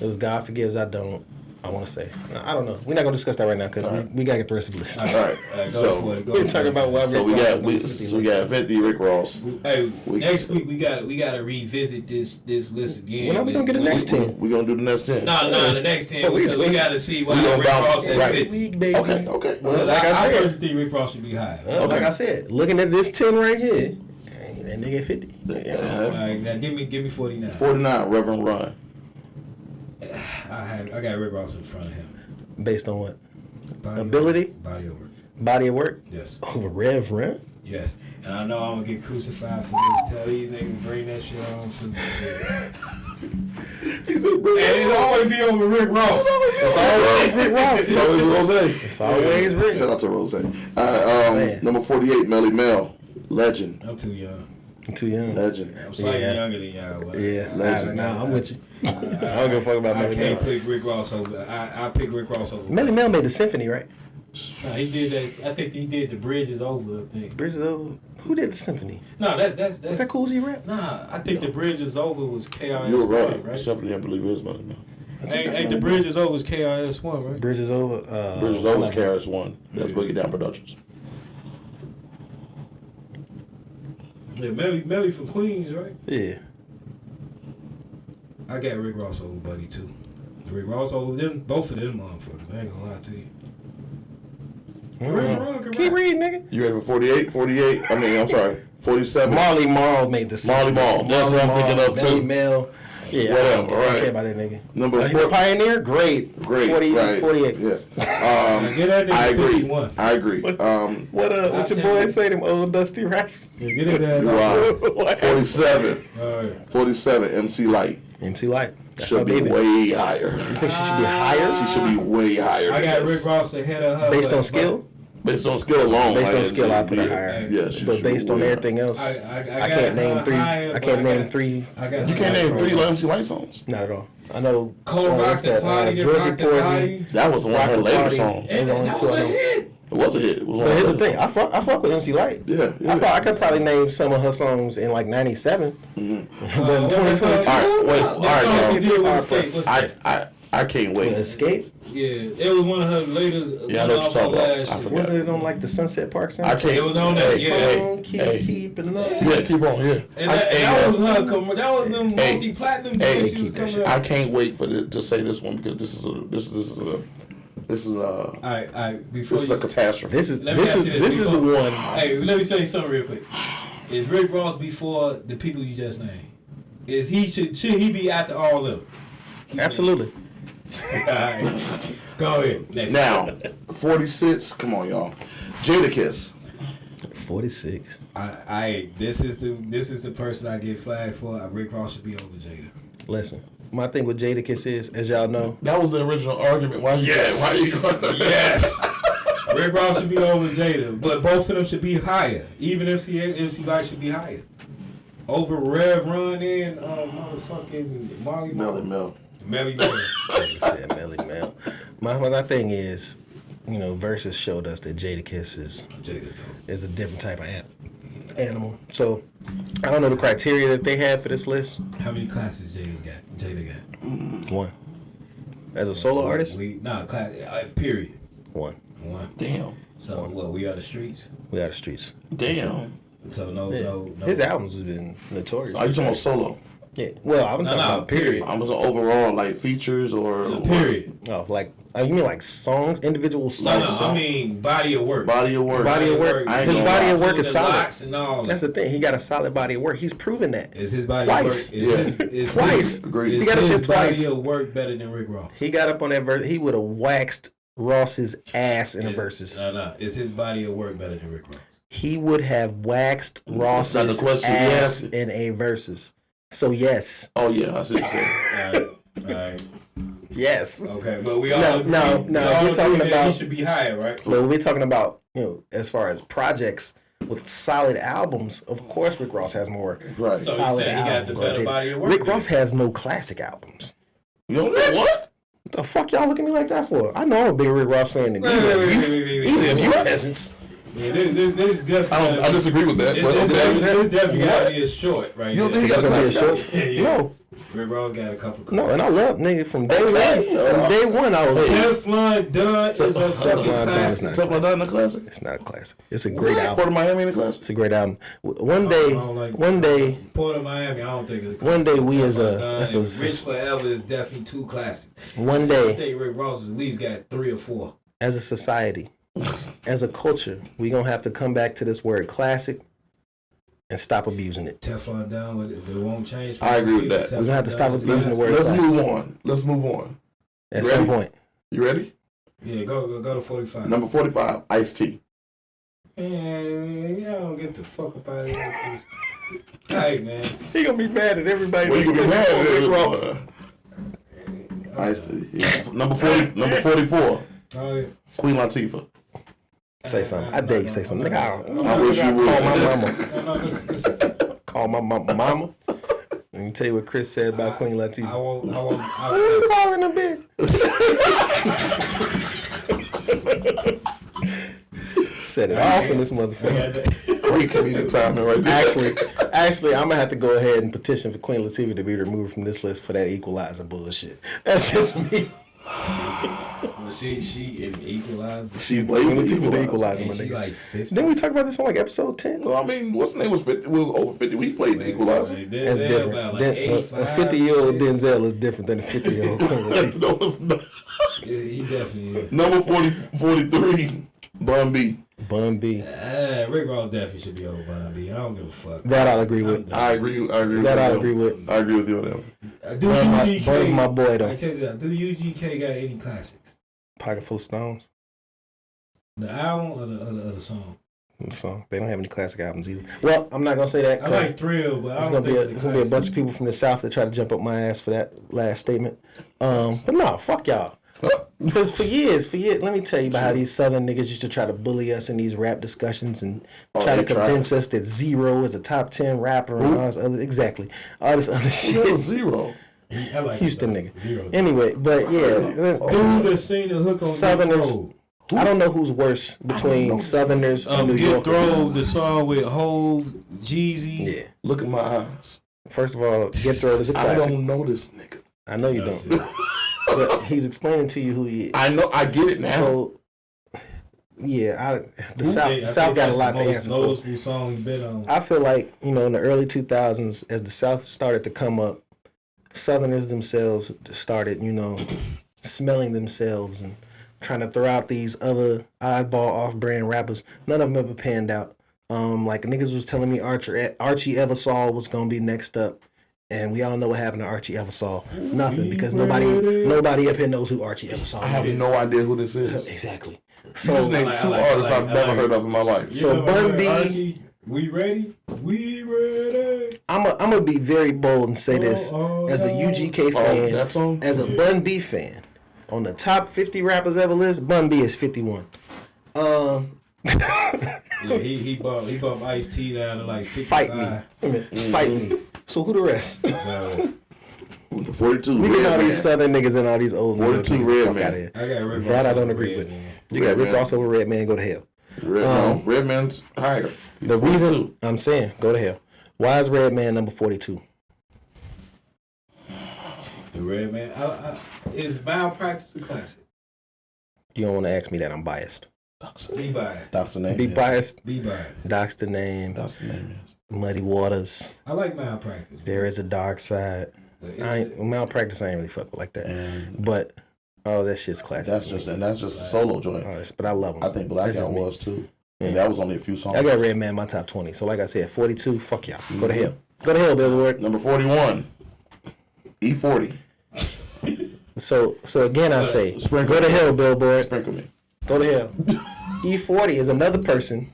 It was God Forgives I Don't I want to say. I don't know. We're not gonna discuss that right now because we gotta get the rest of the list. All right. Go for it. We're talking about why So we got 50 Rick Ross. Hey, next week we gotta revisit this list again. When are we gonna get the next 10? We're gonna do the next 10. No, the next 10 because we gotta see why Rick Ross at 50. Okay. Well, like I I said, personally think Rick Ross should be high. like I said, looking at this 10 right here, that nigga at 50. All right, now give me 49. 49, Reverend Run. I got Rick Ross in front of him. Based on what? Body Ability? Body of work. Body of work? Yes. Over Rev Run? Yes. And I know I'm gonna get crucified for this. Tell these niggas bring that shit on to me. He said, bring And it'll always be over Rick Ross. It's always Rick Ross. It's always Rose. It's always Rick. Shout out to Rose. Number 48, Melly Mel. Legend. I'm too young. I'm too young. Legend. I'm slightly younger than y'all. But Yeah. Nah, I'm with you. I don't give a fuck about I Melly can't Mel. pick Rick Ross over. I pick Rick Ross over. Melly Mel made the symphony, right? Nah, he did that. I think he did the Bridges Over. I think. Bridges Over. Who did the symphony? No, that's Is that Cool G Rap? Nah, I think the Bridges Over was KRS-One, You were right. right? Symphony, I believe, is Melly Mel. Ain't the Bridges Over was KRS-One, right? Bridges Over. Bridges Over is KRS-One. That's Boogie Down Productions. Yeah, Melly from Queens, right? Yeah. I got Rick Ross over Buddy too. Rick Ross over them, both of them motherfuckers. I ain't gonna lie to you. Keep reading, nigga. You ready for 48? 48? I mean, I'm sorry. 47. Marley Marl made the Molly symphony. Mall. That's what I'm thinking of Melly too. Mel. Yeah, Whatever, I don't right. care about that nigga. Number He's a 4. pioneer? Great. 40, Right. 48. Yeah. Get that nigga I agree. 51. I agree. What your boy say, them old dusty rappers? Yeah, get his ass out. Wow. 47. All right. 47. MC Light. MC Light. That's Should my be baby. way higher. You think she should be higher? She should be way higher. I than got this. Rick Ross ahead of her. Based but- on skill? Based on skill alone. Based on like, skill, I put her higher. Yeah, she But should based be on way everything else, I I can't name three. I can't name three. I got You can't name 3 MC Light songs. Not at all. I know. Cold what's Rock the that? Party, Georgie Rock the Porgy. Party. That was one of her Rock the later Party. songs. There's only That two was I a know. hit. It was a hit. It was one But of here's her the thing. I fuck with MC Light. Yeah. I could probably name some of her songs in like '97. But in 2022, All right, wait. All right, song she y'all. did with Escape. What's that? I can't wait. Escape. Yeah, it was one of her latest. Yeah, I know what you're talking about. last I year. forgot. Wasn't it on like the Sunset Park soundtrack? I can't. It was on that, yeah. Keeping up. Yeah, keep on. Yeah. And that was her. That was them Hey, multi-platinum hey, joints she was coming I out. can't wait for to say this one because this is Before a catastrophe. This is Let me ask you the one. Hey, let me tell you something real quick. Is Rick Ross before the people you just named? Should he be after all of them? Absolutely. Alright. Go ahead. Next Now, 46. Come on, y'all. Jadakiss. 46. This is the person I get flagged for. Rick Ross should be over Jada. Listen, my thing with Jadakiss is, as y'all know, That was the original argument. Why you? Yes. Why you? Yes. Rick Ross should be over Jada, but both of them should be higher. Even MC Light should be higher. Over Rev Run and motherfucking Molly Melly Mel. Melly Mel. like I said, Melly Mel. My thing is, Versus showed us that Jadakiss Jada though. is a different type of animal. So I don't know the criteria that they had for this list. How many classes Jada got? One. As a solo artist, Period. one. Damn. So what? We are the streets. We out of streets. Damn. So no. His albums have been notorious. Are you talking about solo? Yeah. Well, I'm talking about period. I was overall like features or Period. Oh, like you mean like songs, individual songs? No, I mean body of work. Body of work. Body of work. I ain't His gonna body lie. of work is The solid. locks and all that. That's the thing. He got a solid body of work. He's proven that. Is his body Twice. of work? Twice. Agreed. Is He got up there his body twice. of work better than Rick Ross? He got up on that verse. He would have waxed Ross's ass in the verses. No. Is his body of work better than Rick Ross? He would have waxed Ross's question you ass asked. in a verses. So yes. Oh yeah, I see what you're saying. All right. Yes. Okay, but we all No, agree. no, We all we're talking agree that about- he should be higher, right? But we're talking about, as far as projects with solid albums, of course Rick Ross has more Right. So you solid saying he got the albums. better than body of Jada. work Rick then? Ross has no classic albums. You don't know what? What the fuck y'all look at me like that for? I know I'm a bigger Rick Ross fan than Wait, either wait, of you peasants. Yeah, this definitely. I disagree with that. This But okay. definitely got to be a short, right? You here. think It's gonna be a classic short. Yeah. No. Rick Ross got a couple. No, and I love nigga from day one. From day one, I was. Teflon Don is a fucking classic. Teflon Don a classic. It's not a classic. It's a great album. Port of Miami in a classic. It's a great album. One day. Port of Miami, I don't think it's a classic. One day we as a Rich Forever is definitely 2 classics. One day. I think Rick Ross at least got 3 or 4. As a society, as a culture, we gonna have to come back to this word classic and stop abusing it. Teflon Don, it won't change. I agree with that. We're gonna have to stop abusing the word classic. Let's move on. At some point. You ready? Yeah, go to 45. Number 45, Ice-T. Man, y'all don't get the fuck up out of here. Hey, man. He gonna be mad at everybody. Well, you gonna be mad at Rick Ross. Ice-T. Number 44. Oh, yeah. Queen Latifah. Say something. I dare you say something. Nigga, I wish you would. Call my mama. Let me tell you what Chris said about Queen Latifah. I won't. Who you calling a bitch? Set it off in this motherfucker. Great comedic timing right there. Actually, I'm gonna have to go ahead and petition for Queen Latifah to be removed from this list for that equalizer bullshit. That's just me. Well, she in Equalizer. She's Queen labeled Latifah the equalizer, my She nigga. like 50. Didn't we talk about this on like episode 10? Well, I mean, what's the name was 50, was over 50. We played the equalizer. That's different. About like 85, a 50-year-old Denzel is different than a 50-year-old Queen Latifah. No, it's not. Yeah, he definitely is. Number 43, Bun B. Bun B. Rick Ross definitely should be over Bun B. I don't give a fuck. That I'll agree with. I agree. That I'll agree with. I agree with you on that one. Do UGK? Bun's my boy though. I tell you that. Do UGK got any classics? Pocket full of stones. The album or the song? The song. They don't have any classic albums either. Well, I'm not gonna say that. I like Thrill, but it's I don't think it's gonna be a bunch of people from the South that try to jump up my ass for that last statement. But no, fuck y'all. Because for years, let me tell you about how these Southern niggas used to try to bully us in these rap discussions and try to convince us that Zero is a top 10 rapper and all this other all this other shit. Zero. I like Houston nigga. Zero. Anyway, but yeah, Dude that seen the hook on Southerners. I don't know who's worse between Southerners and New Get Yorkers. Throw, the song with Hove, Jeezy. Yeah. Look at my eyes. First of all, Get Throw is a classic. I don't know this nigga. I know you don't. But he's explaining to you who he is. I know. I get it now. So, yeah, the South got a lot to answer for. Noticeable song you been on. I feel like, in the early 2000s, as the South started to come up, Southerners themselves started, smelling themselves and trying to throw out these other oddball off-brand rappers. None of them ever panned out. Like niggas was telling me Archie Eversole was gonna be next up. And we all know what happened to Archie Eversole. Nothing, because nobody up here knows who Archie Eversole is. I have no idea who this is. Exactly. So just named two artists I've never heard of in my life. So Bun B, Archie, we ready? We ready. I'm gonna be very bold and say this as a UGK fan, as a Bun B fan. On the top 50 rappers ever list, Bun B is 51. Yeah, he bumped Ice-T down to like 55. Fight me. Fight me. So who the rest? 42. We get all these Southern niggas and all these old 42 niggas. Red Fuck Man. out of here. I got Rick Ross. That I don't agree with. You got Rick Ross over Red Man, go to hell. Red Man's higher. The reason I'm saying go to hell. Why is Red Man number 42? The Red Man. Is Malpractice a classic? You don't want to ask me that. I'm biased. Be biased. That's the name. Be biased. Be biased. Doc's the name. That's the name. Muddy Waters. I like Malpractice. There is a dark side. Malpractice I ain't really fuck with like that. But that shit's classic. That's just a solo joint. But I love him. I think Blackout was too. Yeah. And that was only a few songs. I got Red Man in my top 20. So like I said, 42. Fuck y'all. Go to hell. Go to hell, Billboard. Number 41. E40. So again, I say, go to hell, Billboard. Sprinkle me. Go to hell. E40 is another person.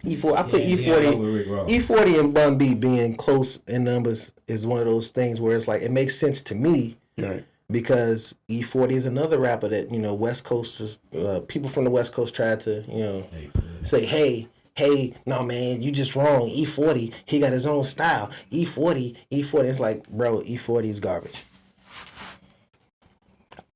E40. I put E40. E40 and Bun B being close in numbers is one of those things where it's like it makes sense to me. Right. Because E40 is another rapper that West Coasters, people from the West Coast tried to say, hey, no man, you just wrong. E40, he got his own style. E40. It's like, bro, E40 is garbage.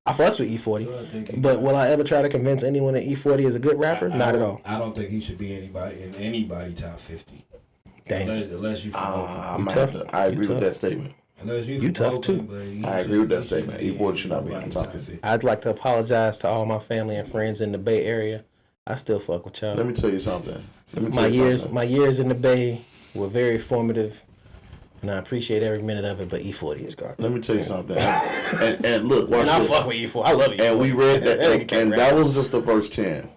I fucks with E40, but will I ever try to convince anyone that E40 is a good rapper? Not at all. I don't think he should be anybody top 50. Damn. Unless you from I agree with that statement. Unless you tough too. I agree with that statement. E40 should not be on top 50. I'd like to apologize to all my family and friends in the Bay Area. I still fuck with y'all. Let me tell you something. My years in the Bay were very formative, and I appreciate every minute of it. But E40 is garbage. Let me tell you something. and look, watch And I this. fuck with E40. I love E40. And we read that, and that was just the first 10.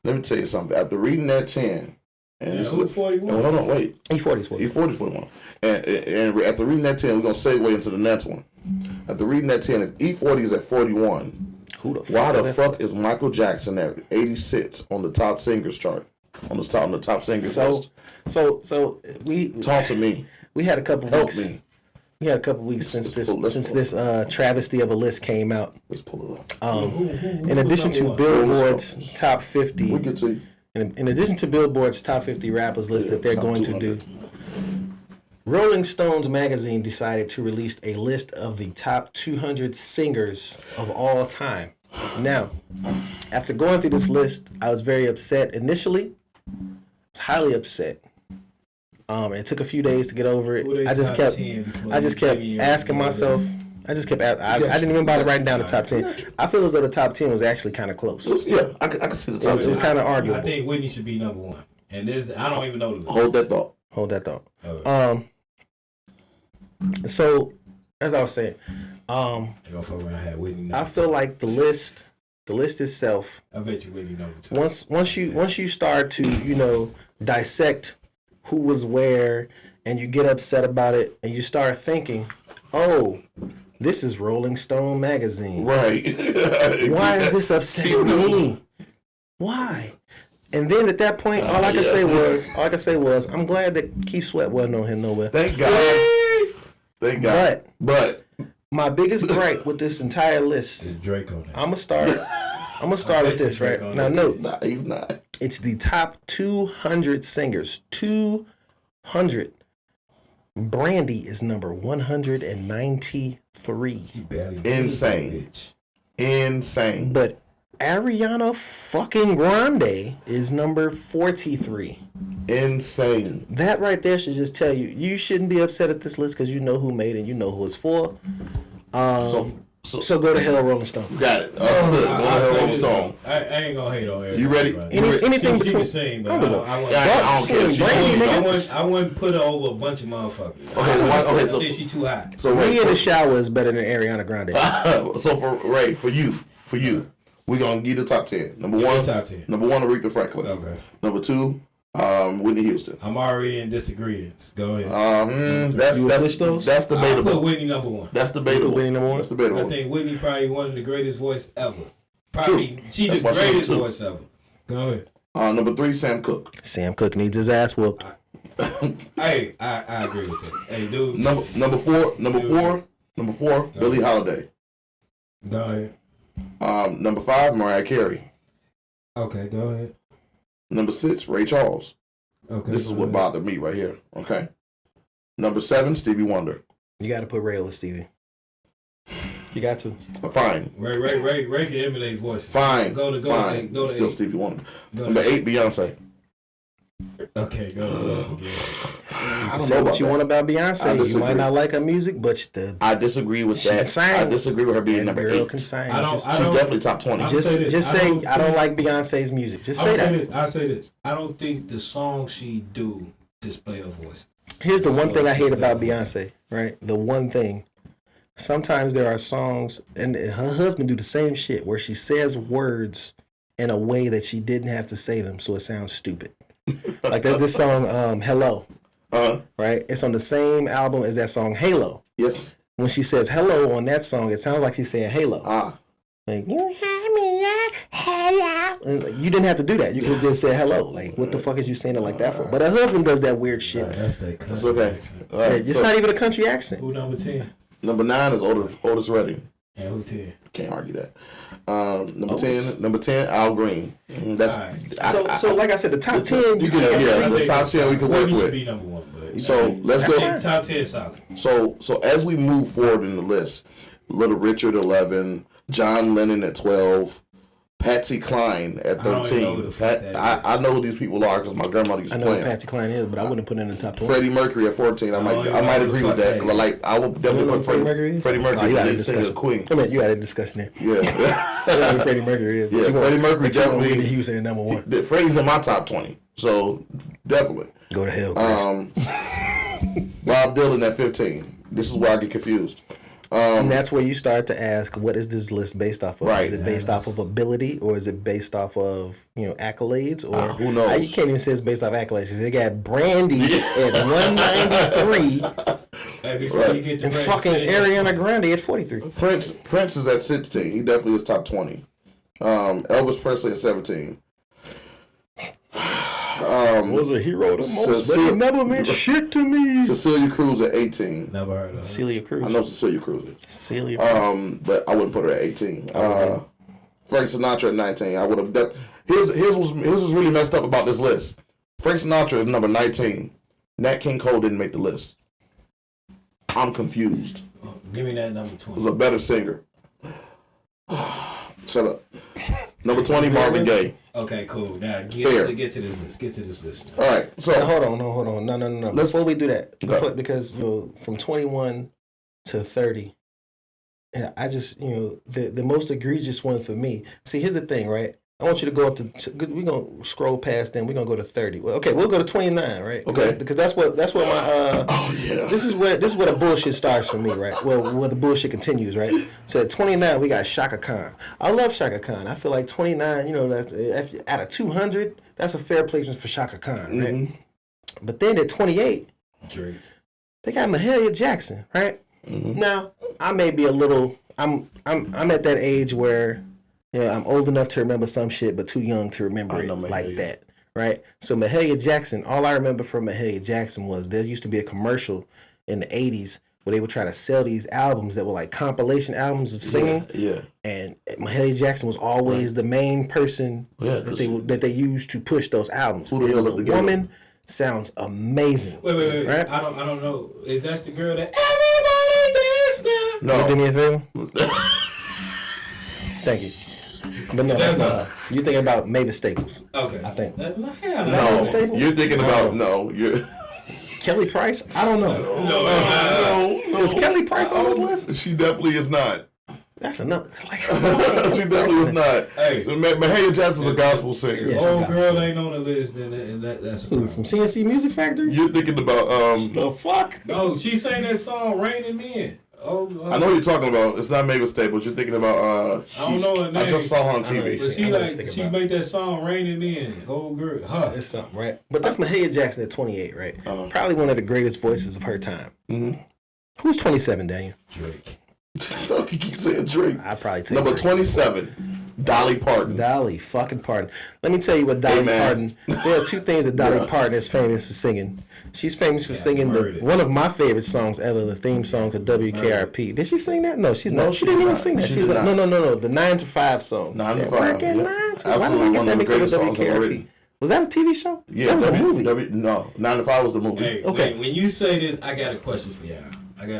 Let me tell you something. After reading that 10, and who's 41? Hold on, wait. E40 is 41. E40 is 41. And after reading that 10, we're gonna segue into the next one. After reading that 10, if E40 is at 41, who the fuck why the fuck is Michael Jackson at 86 on the top singers chart? On the top singers list. So we Talk to me. We had a couple weeks. Me. We had a couple weeks since this travesty of a list came out. Let's pull it up. In addition to Billboard's top 50, We get to you. in addition to Billboard's top 50 rappers list that they're going to do, Rolling Stones magazine decided to release a list of the top 200 singers of all time. Now, after going through this list, I was very upset initially. I was highly upset. It took a few days to get over it. I just kept asking myself. I didn't even bother writing down the top 10. I feel as though the top 10 was actually kind of close. Yeah, I can see the top 10. It was kind of arguable. I think Whitney should be number one. And I don't even know the list. Hold that thought. Okay. So, as I was saying, I feel like the list itself. I bet you Whitney number two. Once you start to dissect who was where, and you get upset about it, and you start thinking, oh, this is Rolling Stone magazine. Right. Why is this upsetting me? Why? And then at that point, all I could say was, I'm glad that Keith Sweat wasn't on here nowhere. Thank God. But my biggest gripe with this entire list is Drake on that. I'm gonna start with this, right? Now, no, he's not. It's the top 200 singers. 200. Brandy is number 193. Insane. But Ariana fucking Grande is number 43. Insane. That right there should just tell you shouldn't be upset at this list because you know who made it, you know who it's for. So go to hell, Rolling Stone. Got it. Go to hell, Rolling Stone. I ain't gonna hate on her. You ready? Anything she between? can sing, but I don't care. I wouldn't put her over a bunch of motherfuckers. Okay. I think she too hot. So Me in the Shower is better than Ariana Grande. So for you, we're gonna give the top 10. Number one, Aretha Franklin. Okay. Number 2, Whitney Houston. I'm already in disagreement. Go ahead. That's debatable. I put Whitney number one. That's debatable. Whitney number one. That's debatable. I think Whitney probably one of the greatest voice ever. Probably she the greatest voice ever. Go ahead. Number 3, Sam Cooke. Sam Cooke needs his ass whooped. Hey, I agree with that. Hey, dude. Number four, Billie Holiday. Go ahead. Number 5, Mariah Carey. Okay, go ahead. Number 6, Ray Charles. Okay. This is what bothered me right here. Okay. Number 7, Stevie Wonder. You got to put Ray over Stevie. You got to. Fine. Ray can emulate voice. Fine. Go to Still 8. Stevie Wonder. Number 8, Beyonce. Okay, go. I don't know what you want about Beyonce. You might not like her music, but I disagree with that. I disagree with her being number 8. Can sing. She's definitely top 20. Just say I don't like Beyonce's music. Just say that. I'll say this. I don't think the song she do display her voice. Here's the one thing I hate about Beyonce, right? The one thing. Sometimes there are songs, and her husband do the same shit, where she says words in a way that she didn't have to say them, so it sounds stupid. Like there's this song, Hello. Right? It's on the same album as that song, Halo. Yes. When she says hello on that song, it sounds like she's saying Halo. Like, you had me at hello. You didn't have to do that. You could just say hello. Like, what the fuck is you saying it like that for? But her husband does that weird shit. That's that country. It's okay. It's not even a country accent. Who number 10? Number 9 is Otis Redding. And who 10? Can't argue that. Number 10, Al Green. That's right. So like I said, the top 10 the top 10 we can work with. Should be number 1, but so let's go. Top 10 solid. So as we move forward in the list, Little Richard 11, John Lennon at 12, Patsy Cline at 13. I don't even know who the fuck that is. I know who these people are because my grandmother used to I know play who them. Patsy Cline is, but I wouldn't put it in the top 20. Freddie Mercury at 14. I might agree with that. Like I would definitely put Freddie Mercury. Freddie Mercury. You had a lead singer discussion. of Queen. I mean, you had a discussion there. Yeah. I know who Freddie Mercury is. Yeah, Freddie Mercury definitely. Whitney Houston at number 1. Freddie's in my top 20, so definitely. Go to hell, Chris. Bob Dylan at 15. This is where I get confused. And that's where you start to ask, what is this list based off of? Right. Is it based off of ability, or is it based off of accolades? Or who knows? You can't even say it's based off accolades. They got Brandy at 193, Hey, before you get to and fucking Ariana Grande at 43. Prince is at 16. He definitely is top 20. Elvis Presley at 17. Was a hero the most, but he never meant shit to me. Cecilia Cruz at 18. Never heard of her. Celia Cruz. I know Cecilia Cruz. Celia. But I wouldn't put her at 18. Frank Sinatra at 19. I would have. His was really messed up about this list. Frank Sinatra is number 19. Nat King Cole didn't make the list. I'm confused. Give me that number 20. Was a better singer. Shut up. Number 20, Marvin Gaye. Okay, cool. Now get to this list. Get to this list. All right. So hold on. No. Before we do that, because from 21 to 30, and I just the most egregious one for me. See, here's the thing, right? I want you to go up to. We're gonna scroll past them. We're gonna go to 30. Well, okay, we'll go to 29, right? Okay. Because that's what my. Oh yeah. This is where the bullshit starts for me, right? Well, where the bullshit continues, right? So at 29, we got Shaka Khan. I love Shaka Khan. I feel like 29, that's out of 200, that's a fair placement for Shaka Khan, right? Mm-hmm. But then at 28, Drake. they got Mahalia Jackson, right? Mm-hmm. Now, I may be a little. I'm at that age where. I'm old enough to remember some shit, but too young to remember it like that, right? So Mahalia Jackson, all I remember from Mahalia Jackson was there used to be a commercial in the 80s where they would try to sell these albums that were like compilation albums of singing. Yeah. And Mahalia Jackson was always the main person that they used to push those albums. Who the hell let the woman sounds amazing. Wait. Right? I don't know. Is that the girl that everybody dance now? No. You do me a favor? Thank you. But no, that's not her. You're thinking about Mavis Staples. Okay. I think. No, you're thinking about you're Kelly Price? I don't know. No. Is Kelly Price on this list? She definitely is not. That's another. She definitely is not. Hey, so Mahalia Jackson's a gospel singer. Yeah, old girl ain't on the list, then that's a problem. From CNC Music Factory? You're thinking about the fuck? No, she sang that song "Raining Men." I know what you're talking about. It's not Mavis Staples. You're thinking about. I don't know her name. I just saw her on TV. But she made that song "Raining Men." Old girl, It's something, right? But that's Mahalia Jackson at 28, right? Probably one of the greatest voices of her time. Mm-hmm. Who's 27, Daniel? Drake. So you keep saying Drake. I'd probably take number Drake. 27, Dolly Parton. Dolly fucking Parton. Let me tell you what Dolly Parton. There are two things that Dolly Parton is famous for singing. She's famous for singing one of my favorite songs ever, the theme song to WKRP. Did she sing that? No, she's not. She didn't even sing that. She's no. The 9 to 5 song. 9 to 5. Work at 9 to 5. Why did I get that mixed up with WKRP? Was that a TV show? Yeah, that was a movie. No, 9 to 5 was the movie. Hey, okay. When you say this, I got a question for y'all. When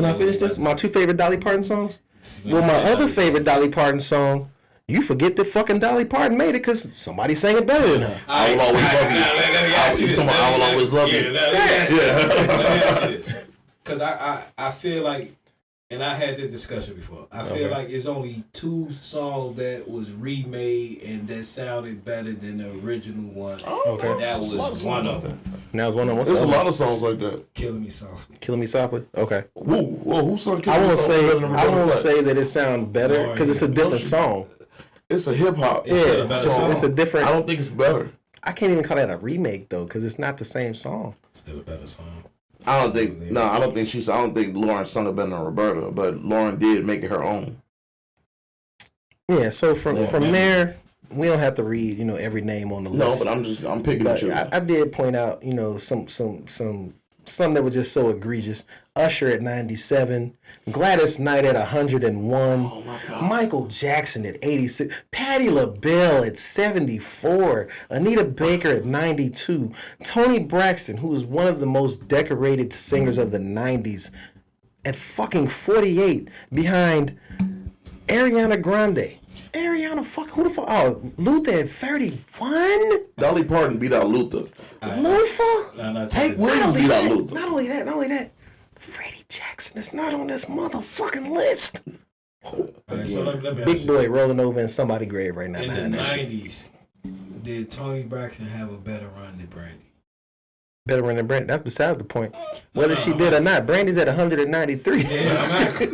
I finish this, my two favorite Dolly Parton songs. Well, my other favorite Dolly Parton song, you forget that fucking Dolly Parton made it because somebody sang it better than her. I will always love you. Let me ask you this. I will always love you. Let me ask you this. Because I feel like, and I had this discussion before, I feel like it's only 2 songs that was remade and that sounded better than the original one. Okay. And that was one of them. Now it's one of them. There's a lot of songs like that. Killing Me Softly. Killing Me Softly? Okay. Whoa, who sung I Killing Me won't Softly? I won't say that it sounds better because it's a different song. It's a hip hop. It's still a better song. It's a different. I don't think it's better. I can't even call that a remake though because it's not the same song. Still a better song. I don't think Lauren sung it better than Roberta, but Lauren did make it her own. Yeah, so from there, we don't have to read, every name on the list. No, but I'm picking and choosing. I did point out, some that were just so egregious. Usher at 97, Gladys Knight at 101, oh my God. Michael Jackson at 86, Patti LaBelle at 74, Anita Baker at 92, Toni Braxton, who was one of the most decorated singers of the 90s, at fucking 48, behind Ariana Grande. Ariana who the fuck? Oh, Luther at 31? Dolly Parton beat out Luther. No, Hank Williams beat out Luther. Not only that. Freddie Jackson is not on this motherfucking list. Right, so let me Big boy rolling over in somebody's grave right now. In the 90s, did Toni Braxton have a better run than Brandy? Better run than Brandy. That's besides the point. Whether she did or not, Brandy's at 193. Yeah, I'm asking.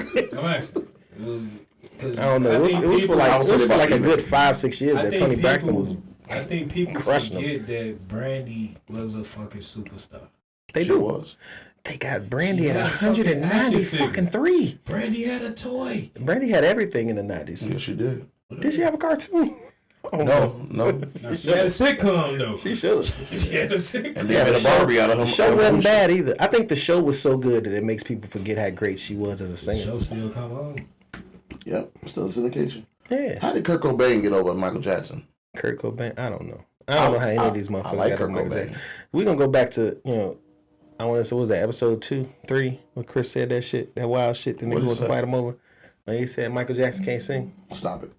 I don't know. It was for like a good 5-6 years that Toni Braxton was. I think people crushing forget that Brandy was a fucking superstar. They was. They got Brandy at 190 fucking 3. Brandy had a toy. Brandy had everything in the 90s. Yeah, she did. Did she have a cartoon? Oh, no. She had a sitcom though. She should have. She had a sitcom. And they had a Barbie out of her. The show wasn't bad either. I think the show was so good that it makes people forget how great she was as a singer. The show still come on. Yep, still in syndication. Yeah. How did Kurt Cobain get over Michael Jackson? Kurt Cobain? I don't know. I don't know how any of these motherfuckers like got over Kurt Michael Cobain. Jackson. We're going to go back to, I want to say, what was that, episode 2, 3, when Chris said that shit, that wild shit, the niggas want to fight him over. When he said Michael Jackson can't sing. Stop it.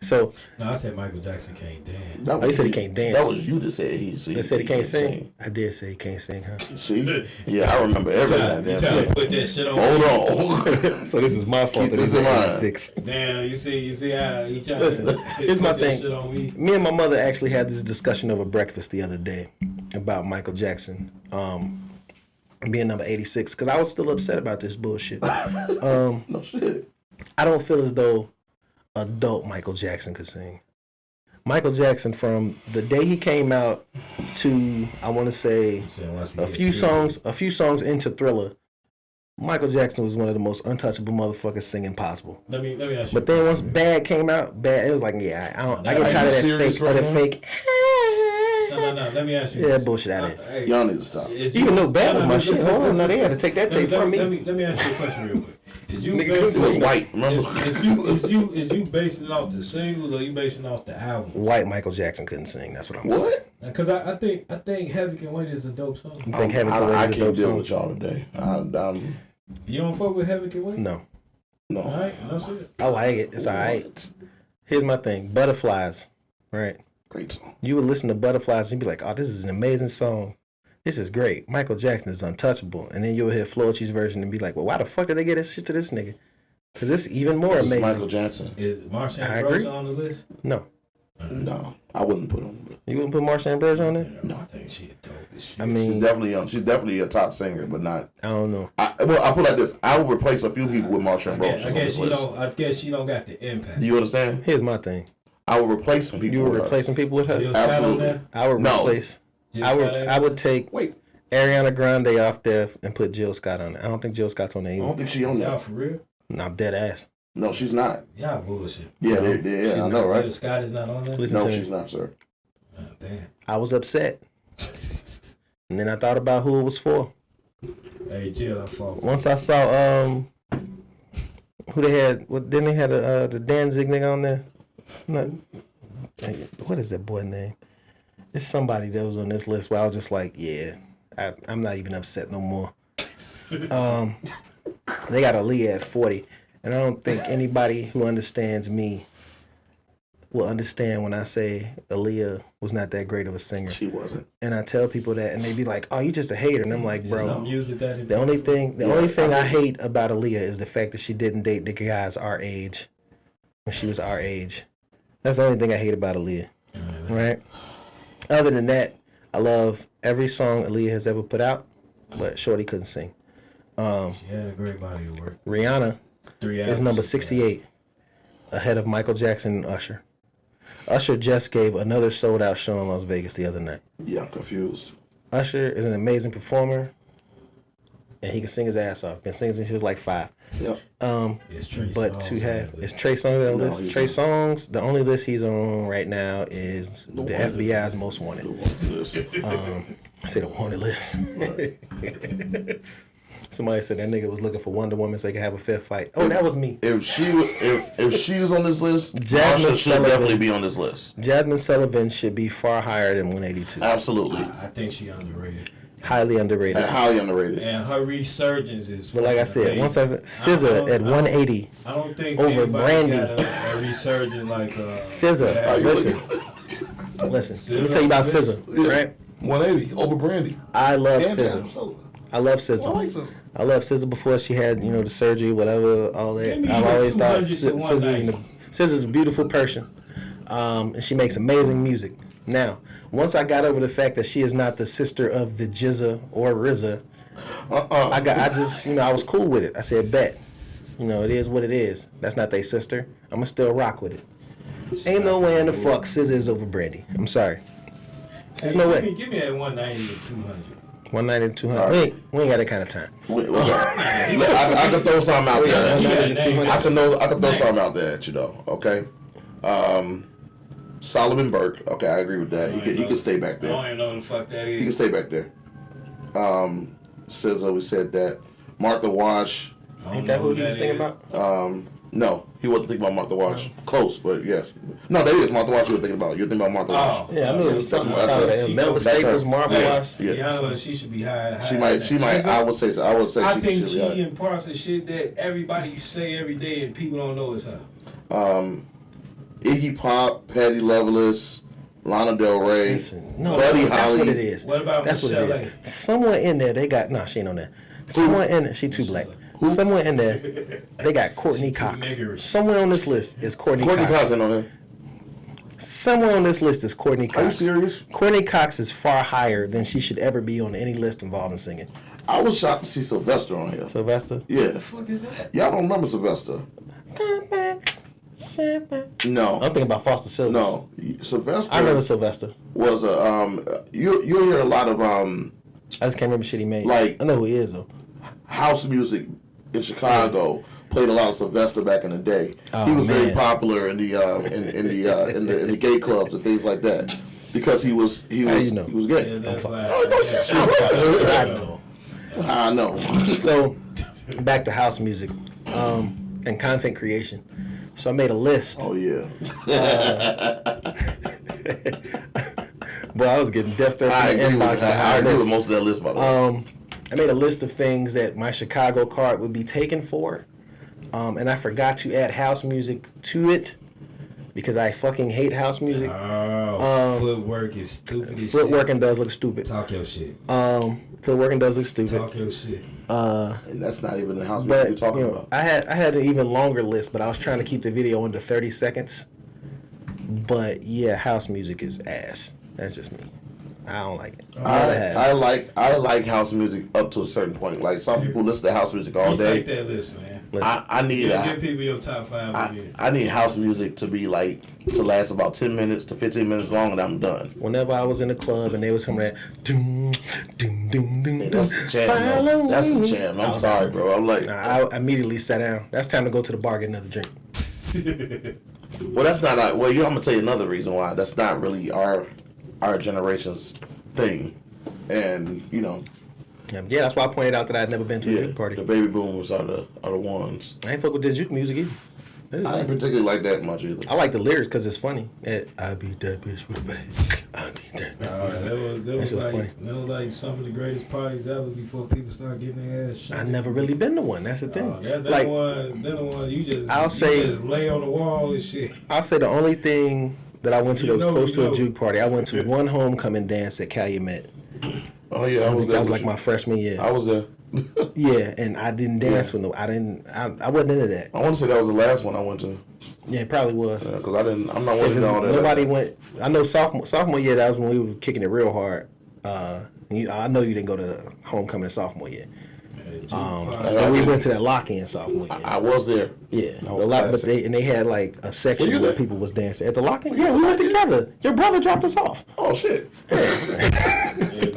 So. No, I said Michael Jackson can't dance. He said he can't dance. That was you that said he said he can't sing. I did say he can't sing, huh? See? Yeah, I remember everything. You trying to put that shit on Hold on. So this is my fault. Keep this in mind. 86. Damn, you see how he trying Listen, to here's my put that thing. shit on me. Me and my mother actually had this discussion over breakfast the other day about Michael Jackson being number 86 because I was still upset about this bullshit. No shit. I don't feel as though adult Michael Jackson could sing. Michael Jackson, from the day he came out to, I want to say, a few songs into Thriller, Michael Jackson was one of the most untouchable motherfuckers singing possible. Let me ask you. But then once Bad came out, it was like, yeah, I get tired of that fake. No. Let me ask you. Yeah, bullshit out of it. Y'all need to stop. Even though Bad was my shit. Hold on, no, they had to take that tape from me. Let me ask you a question real quick. Is you It was white, remember? Is you basing it off the singles or you basing it off the album? White Michael Jackson couldn't sing. That's what I'm saying. What? Because I think Heavy Can Wait is a dope song. You think Heavy Can Wait I is a can't dope deal song? with y'all today. You don't fuck with Heavy Can Wait? No. No. All right, no shit. I like it. It's all right. Here's my thing. Butterflies, right? Great song. You would listen to Butterflies and you'd be like, oh, this is an amazing song. This is great. Michael Jackson is untouchable. And then you'll hear Floetry's version and be like, well, why the fuck did they get this shit to this nigga? Because it's even more This is amazing. Michael Jackson. Is Marsha I Ambrose agree. on the list? No. No, I wouldn't put him. You wouldn't put Marsha Ambrose on there? No, I think she dope as shit. I She's mean, definitely a top singer, but not. I don't know. I put it like this. I would replace a few people with Marsha Ambrose. I guess she don't got the impact. Do you understand? Here's my thing. I would replace some people. You would with her. replace some people with her? Jill Scott on Absolutely. there? I would No. replace. Jill I Scott ain't I would take Wait, Ariana Grande off there and put Jill Scott on it. I don't think Jill Scott's on there I either. don't think she on Y'all there. for real? No, I'm dead ass. No, she's not. Y'all bullshit. Yeah, No, yeah, she's I know, Jill right? Scott is not on there? Listen No, to she's me. not, sir. Oh, damn. I was upset. And then I thought about who it was for. Hey, Jill, I fought for Once I saw who they had, didn't they have the Danzig nigga on there? No, what is that boy name? It's somebody that was on this list where I was just like, yeah, I'm not even upset no more. They got Aaliyah at 40, and I don't think anybody who understands me will understand when I say Aaliyah was not that great of a singer. She wasn't. And I tell people that, and they be like, "Oh, you just a hater," and I'm like, Is "Bro, some music that the only thing I hate about Aaliyah is the fact that she didn't date the guys our age when she was our age. That's the only thing I hate about Aaliyah, right? Other than that, I love every song Aaliyah has ever put out, but Shorty couldn't sing. She had a great body of work. Rihanna 3 is albums. number 68, ahead of Michael Jackson and Usher. Usher just gave another sold-out show in Las Vegas the other night. Yeah, I'm confused. Usher is an amazing performer, and he can sing his ass off. Been singing since he was like 5. Yep. It's Trey But Songz to on have that it's list. Trey Songz on that No, list. he's Trey not. Songz, the only list he's on right now is the FBI's Most Wanted. I say the wanted list. Somebody said that nigga was looking for Wonder Woman so he could have a fair fight. Oh, that was me. If she was on this list, Jasmine Marsha should Sullivan. definitely be on this list. Jasmine Sullivan should be far higher than 182. Absolutely. I think she underrated. Highly underrated. Highly underrated. And her resurgence is. But like I said, amazing. once SZA at 180. I don't think over anybody Brandy. got a resurgence like SZA, Jazz. listen. Let me tell you about SZA, right? 180 over Brandy. I love And SZA. Jazz. I love I SZA. like SZA. I love SZA before she had, the surgery, whatever, all that. Give me I've your always thought 200 to SZA's a beautiful person, and she makes amazing music. Now, once I got over the fact that she is not the sister of the Jizza or RZA, I was cool with it. I said, bet. It is what it is. That's not their sister. I'ma still rock with it. Ain't no way in the fuck SZA is over Brandy. I'm sorry. There's no way. Give me that 190 to 200. 190 to 200. Right. We ain't got that kind of time. I can throw something out there. Yeah. I can throw something out there at you though. Okay. Solomon Burke. Okay, I agree with that. He could stay back I there. don't even know who the fuck that He can is. stay back there. SZA, we said that. Martha Wash. Ain't that who you was thinking about? No, he wasn't thinking about Martha Wash. Close, but yes. No, that is Martha Wash you were thinking about. You're thinking about Martha Wash. Yeah, I knew it was something That's outside her. of Melvin That's Staples, her. Marble Yeah. Wash. Yeah. Yeah, she should be high. She might. I would say. I think should she be high. imparts the shit that everybody say every day and people don't know it's her. Iggy Pop, Patty Loveless, Lana Del Rey, Listen, no, Buddy that's Holly. what it is. What about That's what Michelle it is. Somewhere in there, they got she ain't on there. Somewhere in there, she too black. Who? Somewhere in there, they got Courtney She too Cox. niggerish. Somewhere on this list is Courtney Courtney Cox. Cox ain't on here. Somewhere on this list is Courtney Cox. Are you serious? Courtney Cox is far higher than she should ever be on any list involving singing. I was shocked to see Sylvester on here. Sylvester? Yeah. What the fuck is that? Y'all don't remember Sylvester? No. I'm thinking about Foster Silvers. No. Sylvester I remember Sylvester. was a you'll hear a lot of I just can't remember shit he made. Like- I know who he is though. house music in Chicago. Played a lot of Sylvester back in the day. Oh, He was very man. popular in the in the gay clubs and things like that because he was you know? he was gay. Yeah, that's why. I know. I know. So, back to house music and content creation. So I made a list. Oh yeah. Boy, I was getting death threats I in the agree inbox with that. I behind agree this. with most of that list by the way. I made a list of things that my Chicago card would be taken for, and I forgot to add house music to it because I fucking hate house music. Footwork is stupid as shit. Footworking does look stupid. Talk your shit. Footworking does look stupid. Talk your shit. And that's not even the house music But we're talking about. I had an even longer list, but I was trying to keep the video under 30 seconds. But yeah, house music is ass. That's just me. I don't like it. I like house music up to a certain point. Like some people listen to house music all day. Recite that list, man. I need Give people your top 5 again. I need house music to be to last about 10 minutes to 15 minutes long and I'm done. Whenever I was in the club and they was coming that doom, doom, doom, doom, doom, That's the jam. follow Though. That's the me. jam. I'm sorry, bro. I'm like, I immediately sat down. That's time to go to the bar, get another drink. well, that's not. I'm gonna tell you another reason why. That's not really our generation's thing, and Yeah, that's why I pointed out that I'd never been to a yeah, juke party. the baby boomers are the ones. I ain't fuck with this juke music either. I ain't particularly like that much either. I like the lyrics because it's funny. I beat that bitch with a bag. I beat that bitch. That was funny. like some of the greatest parties ever before people start getting their ass shot. I never really been to one. That's the thing. That Like, the one you just I'll you say- just lay on the wall and shit. I'll say the only thing that I went to that was close to a know. juke party. I went to one homecoming dance at Calumet. Oh yeah, I was there. That was with like you. my freshman year. I was there. Yeah, and I didn't dance with no. I wasn't into that. I want to say that was the last one I went to. Yeah, it probably was. Because I'm not Yeah, working 'cause all that. nobody went. I know sophomore year. That was when we were kicking it real hard. I know you didn't go to the homecoming sophomore year. And we went to that lock-in sophomore year. I was there. Yeah, That the was lock, but classic. they had like a section Were you where there? people was dancing at the lock-in. Yeah, we went together. Your brother dropped us off. Oh shit.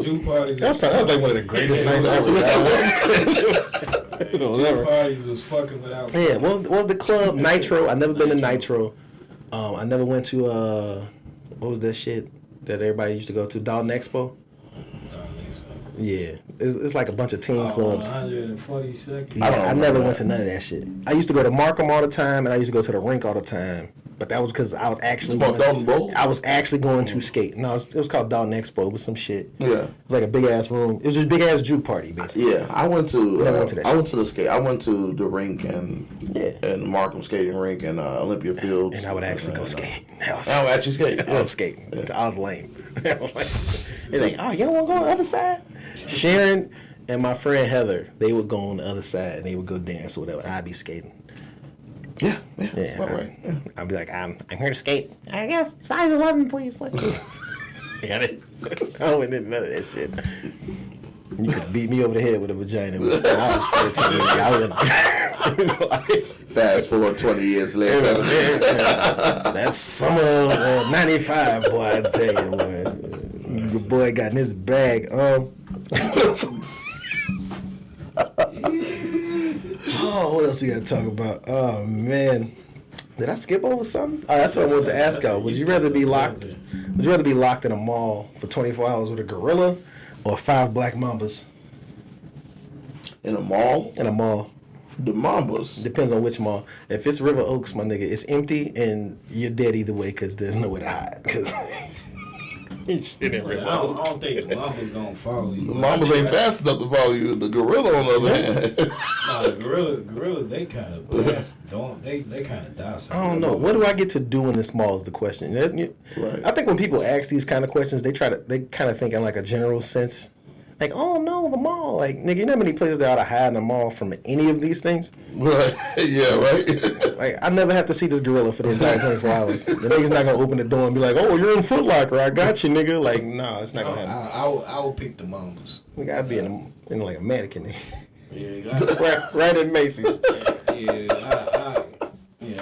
Juke parties. That was like one of the greatest nights ever. Juke parties was fucking without. Yeah, what was the club? Nitro. I never been to Nitro. I never went to what was that shit that everybody used to go to? Dalton Expo. Yeah, it's like a bunch of teen clubs. 140 seconds. Yeah, I never went to none of that shit. I used to go to Markham all the time, and I used to go to the rink all the time. But that was because I was actually About Dalton Bowl? I was actually going to skate. No, it was called Dalton Expo. It was some shit. Yeah. It was like a big ass room. It was just a big ass juke party, basically. Yeah, I went to that I went to the skate. I went to the rink and Markham skating rink and Olympia Fields. And I would actually go skate. I would actually skate. I was skating. Yeah. I was lame. I was like, they're like, oh, you don't want to go on the other side? Sharon and my friend Heather, they would go on the other side and they would go dance or whatever. I'd be skating. Yeah. Right. I'd be like, I'm here to skate. I guess size 11, please. Like this. I got it. I don't need none of that shit. You could beat me over the head with a vagina. But I was 14. I would. Fast forward 20 years later. That's summer 95, boy. I tell you, boy. Your boy got in his bag. Oh, what else we gotta talk about? Oh man, did I skip over something? Oh, that's what I wanted to ask y'all. Would you rather be locked? Would you rather be locked in a mall for 24 hours with a gorilla, or 5 black mambas? In a mall? In a mall. The mambas. Depends on which mall. If it's River Oaks, my nigga, it's empty and you're dead either way because there's nowhere to hide. Because shit in River I Oaks. don't think the mambas gonna follow you. The mambas ain't fast enough to follow you. The gorilla, on the other hand. No, the gorillas, they kind of they kind of docile. I don't know. What do I get to do in this mall is the question. Right. I think when people ask these kind of questions, they kind of think in like a general sense. Like, oh no, the mall. Like, nigga, you know how many places there are to hide in the mall from any of these things? Right. Yeah, right. Like, I never have to see this gorilla for the entire 24 hours. The nigga's not gonna open the door and be like, oh, you're in Foot Locker. I got you, nigga. Like, nah, it's not gonna happen. I would pick the mambas. We gotta be in like a mannequin. Yeah, right in Macy's.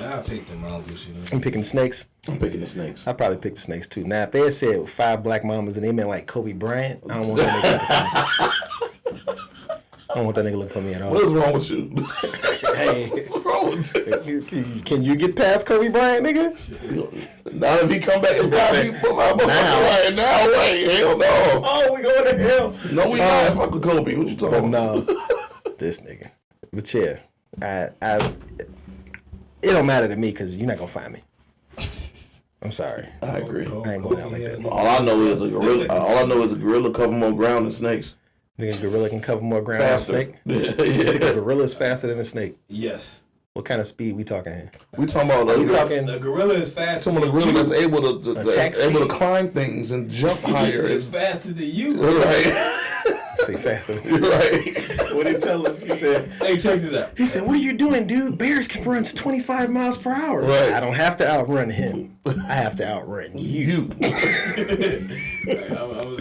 I pick the mambas. You know. I'm picking the snakes. I'm picking the snakes. I probably pick the snakes too. Now, if they had said 5 black mamas and they meant like Kobe Bryant, I don't want that nigga looking for me. I don't want that nigga looking for me at all. What is wrong with you? Hey, What's wrong with you? can you get past Kobe Bryant, nigga? Now if he come back and find me, put my right now, wait, hell no. Oh, we going to hell. No, we not. Fuck with Kobe. What you talking But about? no, this nigga. But yeah, it don't matter to me because you're not gonna find me. I'm sorry. I agree. I ain't going out like that. All I know is a gorilla. All I know is a gorilla cover more ground than snakes. Think a gorilla can cover more ground Faster. than a snake? Think a gorilla is faster than a snake? Yes. What kind of speed we talking here? We talking about The gorilla is faster. some of the gorilla that's able to Attack able to speed? climb things and jump higher. It's faster than you. Right. Say faster. Right. What did he tell him? He said, Hey, check this out. He said, what are you doing, dude? Bears can run 25 miles per hour. Right. I don't have to outrun him. I have to outrun you. I would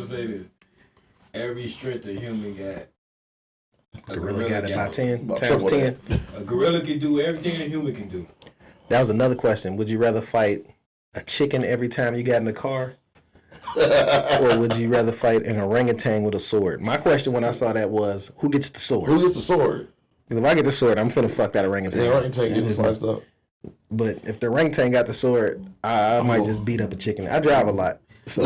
say this. Every strength a human got. A Gorilla got it by 10 About times triple 10. A gorilla can do everything a human can do. That was another question. Would you rather fight a chicken every time you got in the car? Or would you rather fight an orangutan with a sword? My question when I saw that was, who gets the sword? Who gets the sword? If I get the sword, I'm finna fuck that orangutan. Yeah, orangutan gets sliced up. But if the orangutan got the sword, I might just beat up a chicken. I drive a lot. So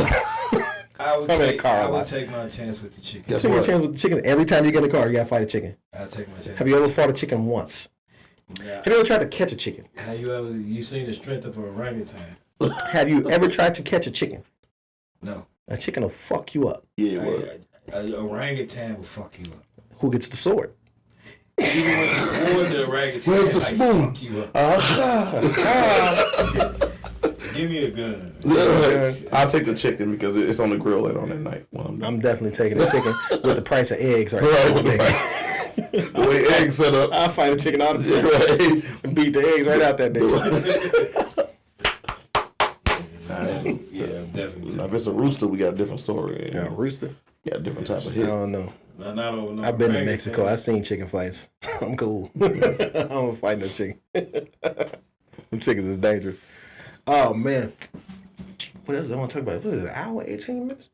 I would I'm in the car a I would lot. take my chance with the chicken. Guess take your what? chance with the chicken. Every time you get in the car, you gotta fight a chicken. I'll take my chance. Have you ever fought a chicken once? Yeah. Have you ever tried to catch a chicken? Have you seen the strength of an orangutan? Have you ever tried to catch a chicken? No. A chicken will fuck you up. Yeah, it was. An orangutan will fuck you up. Who gets the sword? Even with the sword, the orangutan Where's the like spoon? fuck you up. Uh-huh. Give me a gun. I'll take the chicken because it's on the grill later on that night when I'm done. I'm definitely taking a chicken with the price of eggs right Right, now. right. The way eggs set up. I'll fight a chicken all the time Right. and beat the eggs right out that day. Yeah, I'm definitely. Now, if it's a rooster, we got a different story. Yeah, rooster? Got a different type of I hit. don't know. Not over no I've been to orangutan. Mexico. I've seen chicken fights. I'm cool. I don't fight no chicken. Them chickens is dangerous. Oh, man. What else do I want to talk about? What is it, an hour, 18 minutes?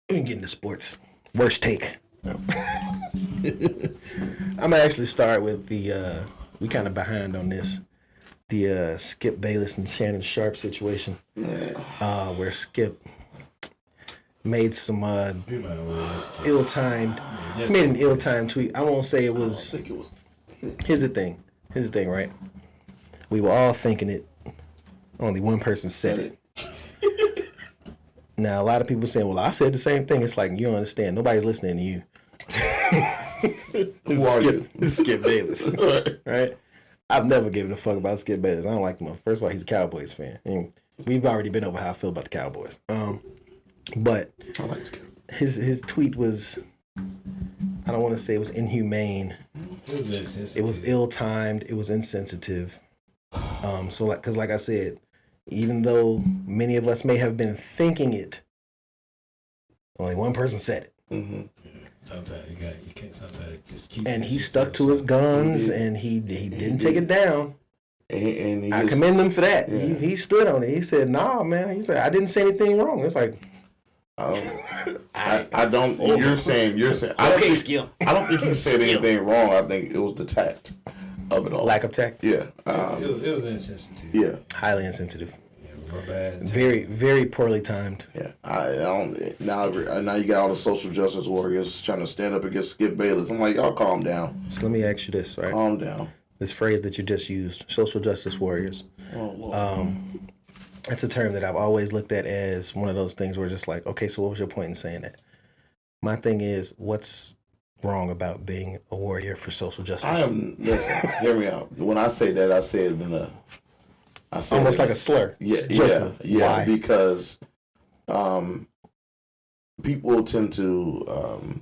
We can get into sports. Worst take. No. I'm going to actually start with the, we kind of behind on this, the Skip Bayless and Shannon Sharp situation, where Skip made some ill-timed, made an ill-timed tweet. I won't say it was, here's the thing, right? We were all thinking it. Only one person said it. Now, a lot of people saying, well, I said the same thing. It's like, you don't understand. Nobody's listening to you. Who are you? This is Skip Bayless. Right? I've never given a fuck about Skip Bayless. I don't like him. First of all, he's a Cowboys fan. And we've already been over how I feel about the Cowboys. But I like Skip. His tweet was, I don't want to say it was inhumane. It was insensitive. It was ill-timed. It was insensitive. So like I said, even though many of us may have been thinking it, only one person said it. Mm-hmm. Sometimes you can't sometimes just keep. And he stuck to his guns, and he didn't take it down. And I commend him for that. Yeah. He stood on it. He said, "Nah, man." He said, "I didn't say anything wrong." It's like, I don't. You're saying. okay, Skip. I don't think he said anything wrong. I think it was the tact of it all. Lack of tact. Yeah. It was insensitive. Yeah. Highly insensitive. Yeah, real bad. Very, very poorly timed. Yeah. I don't. Now you got all the social justice warriors trying to stand up against Skip Bayless. I'm like, y'all calm down. So let me ask you this, right? Calm down. This phrase that you just used, social justice warriors. Oh, Lord. It's a term that I've always looked at as one of those things where just like, okay, so what was your point in saying that? My thing is, what's wrong about being a warrior for social justice? Listen, hear me out. When I say that, I say it in almost like a slur. Yeah. Why? Because people tend to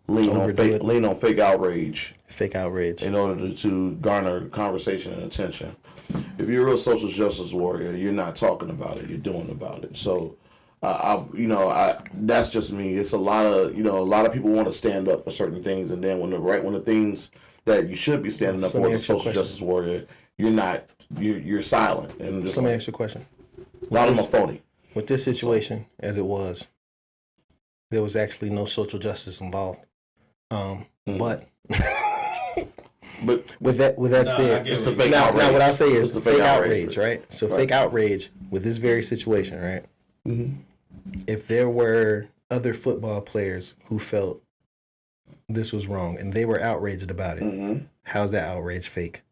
lean on fake outrage. Fake outrage. In order to garner conversation and attention. If you're a real social justice warrior, you're not talking about it. You're doing about it. So, that's just me. It's a lot of people want to stand up for certain things, and then when the things that you should be standing up for as a social justice warrior, you're not. You're silent. And just let me ask you a question. A lot of them are phony. With this situation as it was, there was actually no social justice involved. But with that said, it's the fake now outrage. what I say is the fake outrage, right? So right. Fake outrage with this very situation, right? Mm-hmm. If there were other football players who felt this was wrong and they were outraged about it, mm-hmm. how's that outrage fake?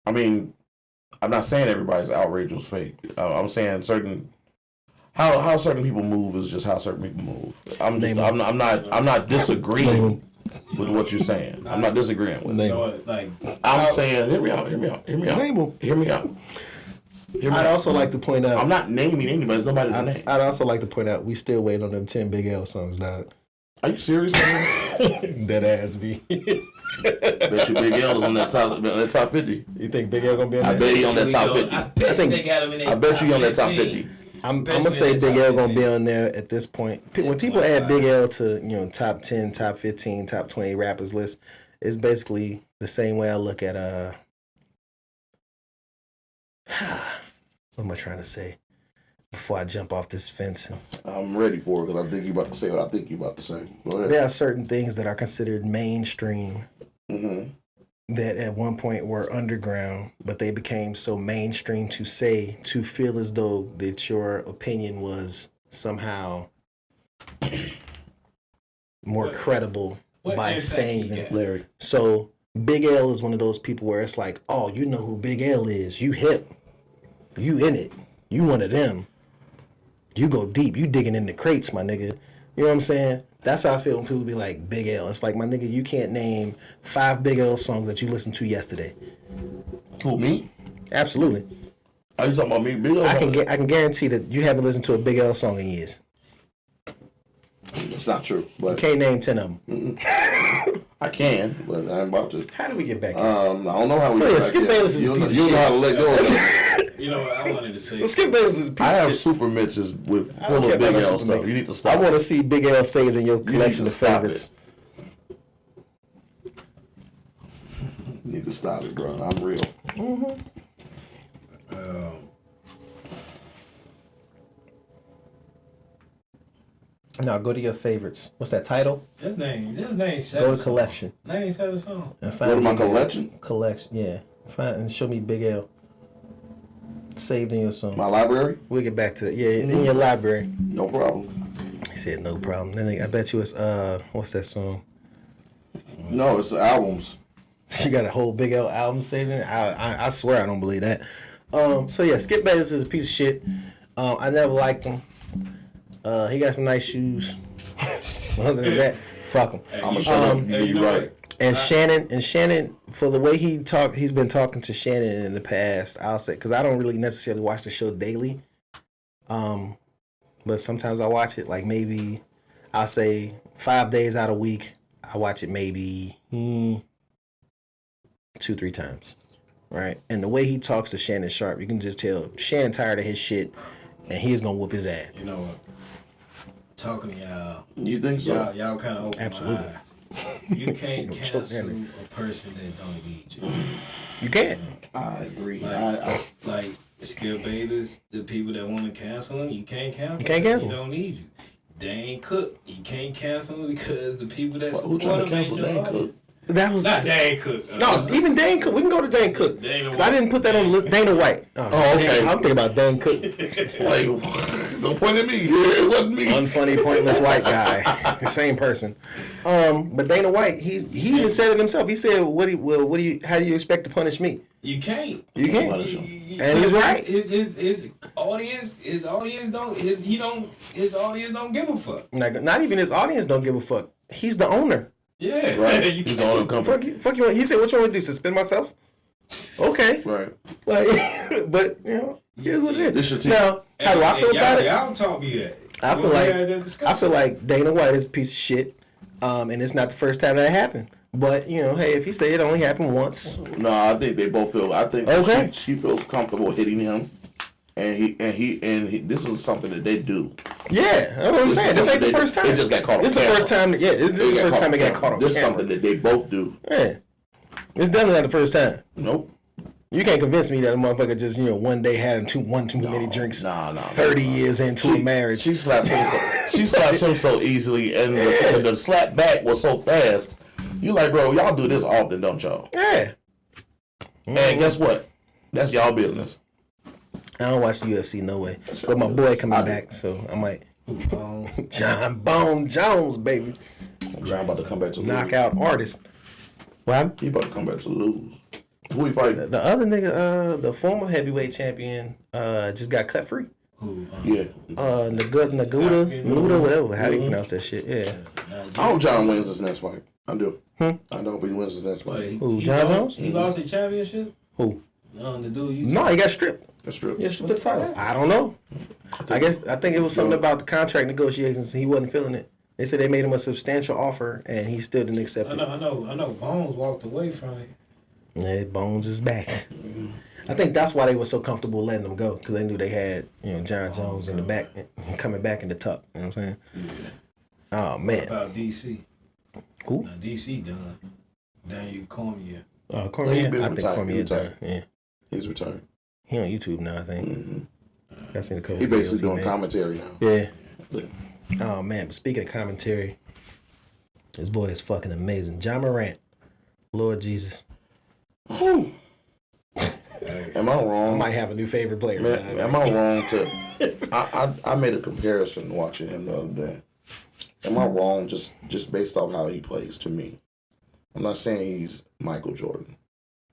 I mean, I'm not saying everybody's outrage was fake. I'm saying how certain people move is just how certain people move. I'm not disagreeing with what you're saying. I'm not disagreeing with it. I'm saying, hear me out. I'd also like to point out. I'm not naming anybody. There's nobody to name. I'd also like to point out we still waiting on them 10 Big L songs, dog. Are you serious, man? That ass be. Bet you Big L is on that top 50. You think Big L gonna be on there? I bet he on that top 50. I bet you on that top 50. I'm gonna say Big L gonna be on there at this point. When people add Big L to top 10, top 15, top 20 rappers list, it's basically the same way I look at what am I trying to say before I jump off this fence? I'm ready for it because I think you're about to say what I think you're about to say. Go ahead. There are certain things that are considered mainstream mm-hmm. that at one point were underground, but they became so mainstream to feel as though that your opinion was somehow more credible by saying them. Larry. So Big L is one of those people where it's like, oh, you know who Big L is. You hip. You in it. You one of them. You go deep. You digging in the crates, my nigga. You know what I'm saying? That's how I feel when people be like, Big L. It's like, my nigga, you can't name 5 Big L songs that you listened to yesterday. Who, me? Absolutely. Are you talking about me? Big L? I can guarantee that you haven't listened to a Big L song in years. It's not true. But you can't name 10 of them. I can, but I'm about to. How do we get back here? I don't know how we get back Skip here. Bayless is a piece of You shit. know how to let go of it. You know what I wanted to say? Skip Bayless is a piece I have of shit. super mixes full of Big L stuff. You need to stop. I want to see Big L saved in your collection of favorites. You need to stop it, bro. I'm real. Mm-hmm. Now go to your favorites. What's that title? His name. Go to collection. Name 7 songs. Go to my collection. Collection, yeah. Find and show me Big L. Saved in your song. My library. We'll get back to that. Yeah, in your library. No problem. He said no problem. Then I bet you it's what's that song? No, it's the albums. She got a whole big L album saving. I swear I don't believe that. So yeah, Skip Bayless is a piece of shit. I never liked him. He got some nice shoes. Other than that, fuck him. I'm gonna shut up. Hey, you know right. And Shannon, for the way he's been talking to Shannon in the past, I'll say, because I don't really necessarily watch the show daily. But sometimes I watch it, like maybe I'll say 5 days out of the week, I watch it maybe 2-3 times. Right? And the way he talks to Shannon Sharp, you can just tell Shannon tired of his shit and he's gonna whoop his ass. You know what? Talking to y'all. You think so? Y'all kind of open Absolutely. my eyes. You can't cancel a person that don't need you. You can't. I agree. Like Skip Bayless, the people that want to cancel him, you can't cancel. You can't cancel. He don't need you. Dane Cook, you can't cancel him because the people that Who support trying him to cancel ain't Dan your Cook? That was Not Dane Cook. No, even Dane Cook. We can go to Dane Cook. Dana I didn't put that on the list. Dana White. Oh, okay. I'm thinking about Dane Cook. Like, don't point at me. It wasn't me. Unfunny, pointless white guy. Same person. But Dana White, he even said it himself. He said, how do you expect to punish me? You can't. You can't. And he's right. His audience don't give a fuck. Like, not even his audience don't give a fuck. He's the owner. Yeah. Right. You He's can't. the owner of the company. Fuck you. He said, what you want to do? Suspend myself? Okay. Right. Like, but, here's what it This is. should teach- Now, how do I feel about it? Y'all taught me that. I feel like Dana White is a piece of shit, and it's not the first time that it happened. But hey, if he say it only happened once, No, I think they both feel. I think Okay. she feels comfortable hitting him, and he. This is something that they do. yeah, that's what I'm saying. This ain't the first time. It just got caught on This is the camera. first time. Yeah, this is the first time it got caught on This is camera. something that they both do. Yeah, it's definitely not the first time. Nope. You can't convince me that a motherfucker just one day had one too many drinks. Nah. 30 years into a marriage. She slapped him. She slapped him so easily, and the slap back was so fast. You like, bro, y'all do this often, don't y'all? Yeah. And guess what? That's y'all business. I don't watch the UFC no way, but my boy coming back, so I might. John Bone Jones, baby, John about to come back to lose. knockout artist. What? He about to come back to lose. Who he fighting? The other nigga, the former heavyweight champion, just got cut free. Yeah. Nuda, whatever. How do you pronounce that shit? Yeah. I hope John wins his next fight. I do. I hope he wins his next fight. Who, John Jones? He lost the championship? Who? The dude you No, he got stripped. That's true. Yeah, stripped the fight. I don't know. I think it was something about the contract negotiations. He wasn't feeling it. They said they made him a substantial offer, and he still didn't accept it. I know. Bones walked away from it. Yeah, Bones is back. I think that's why they were so comfortable letting him go, because they knew they had John Jones in the back and coming back in the tuck. You know what I'm saying? Yeah. Oh man. What about DC? Who? Now DC done. Daniel Cormier. Cormier. He been I think retired. Cormier He done. retired. Yeah. He's retired. He on YouTube now, I think. Mm-hmm. I seen a couple. He basically videos doing made. commentary now. Yeah. Yeah. Oh man, but speaking of commentary, this boy is fucking amazing. John Morant. Lord Jesus. Am I I wrong? might have a new favorite player. Man, am I wrong to? I made a comparison watching him the other day. Am I wrong just based off how he plays to me? I'm not saying he's Michael Jordan.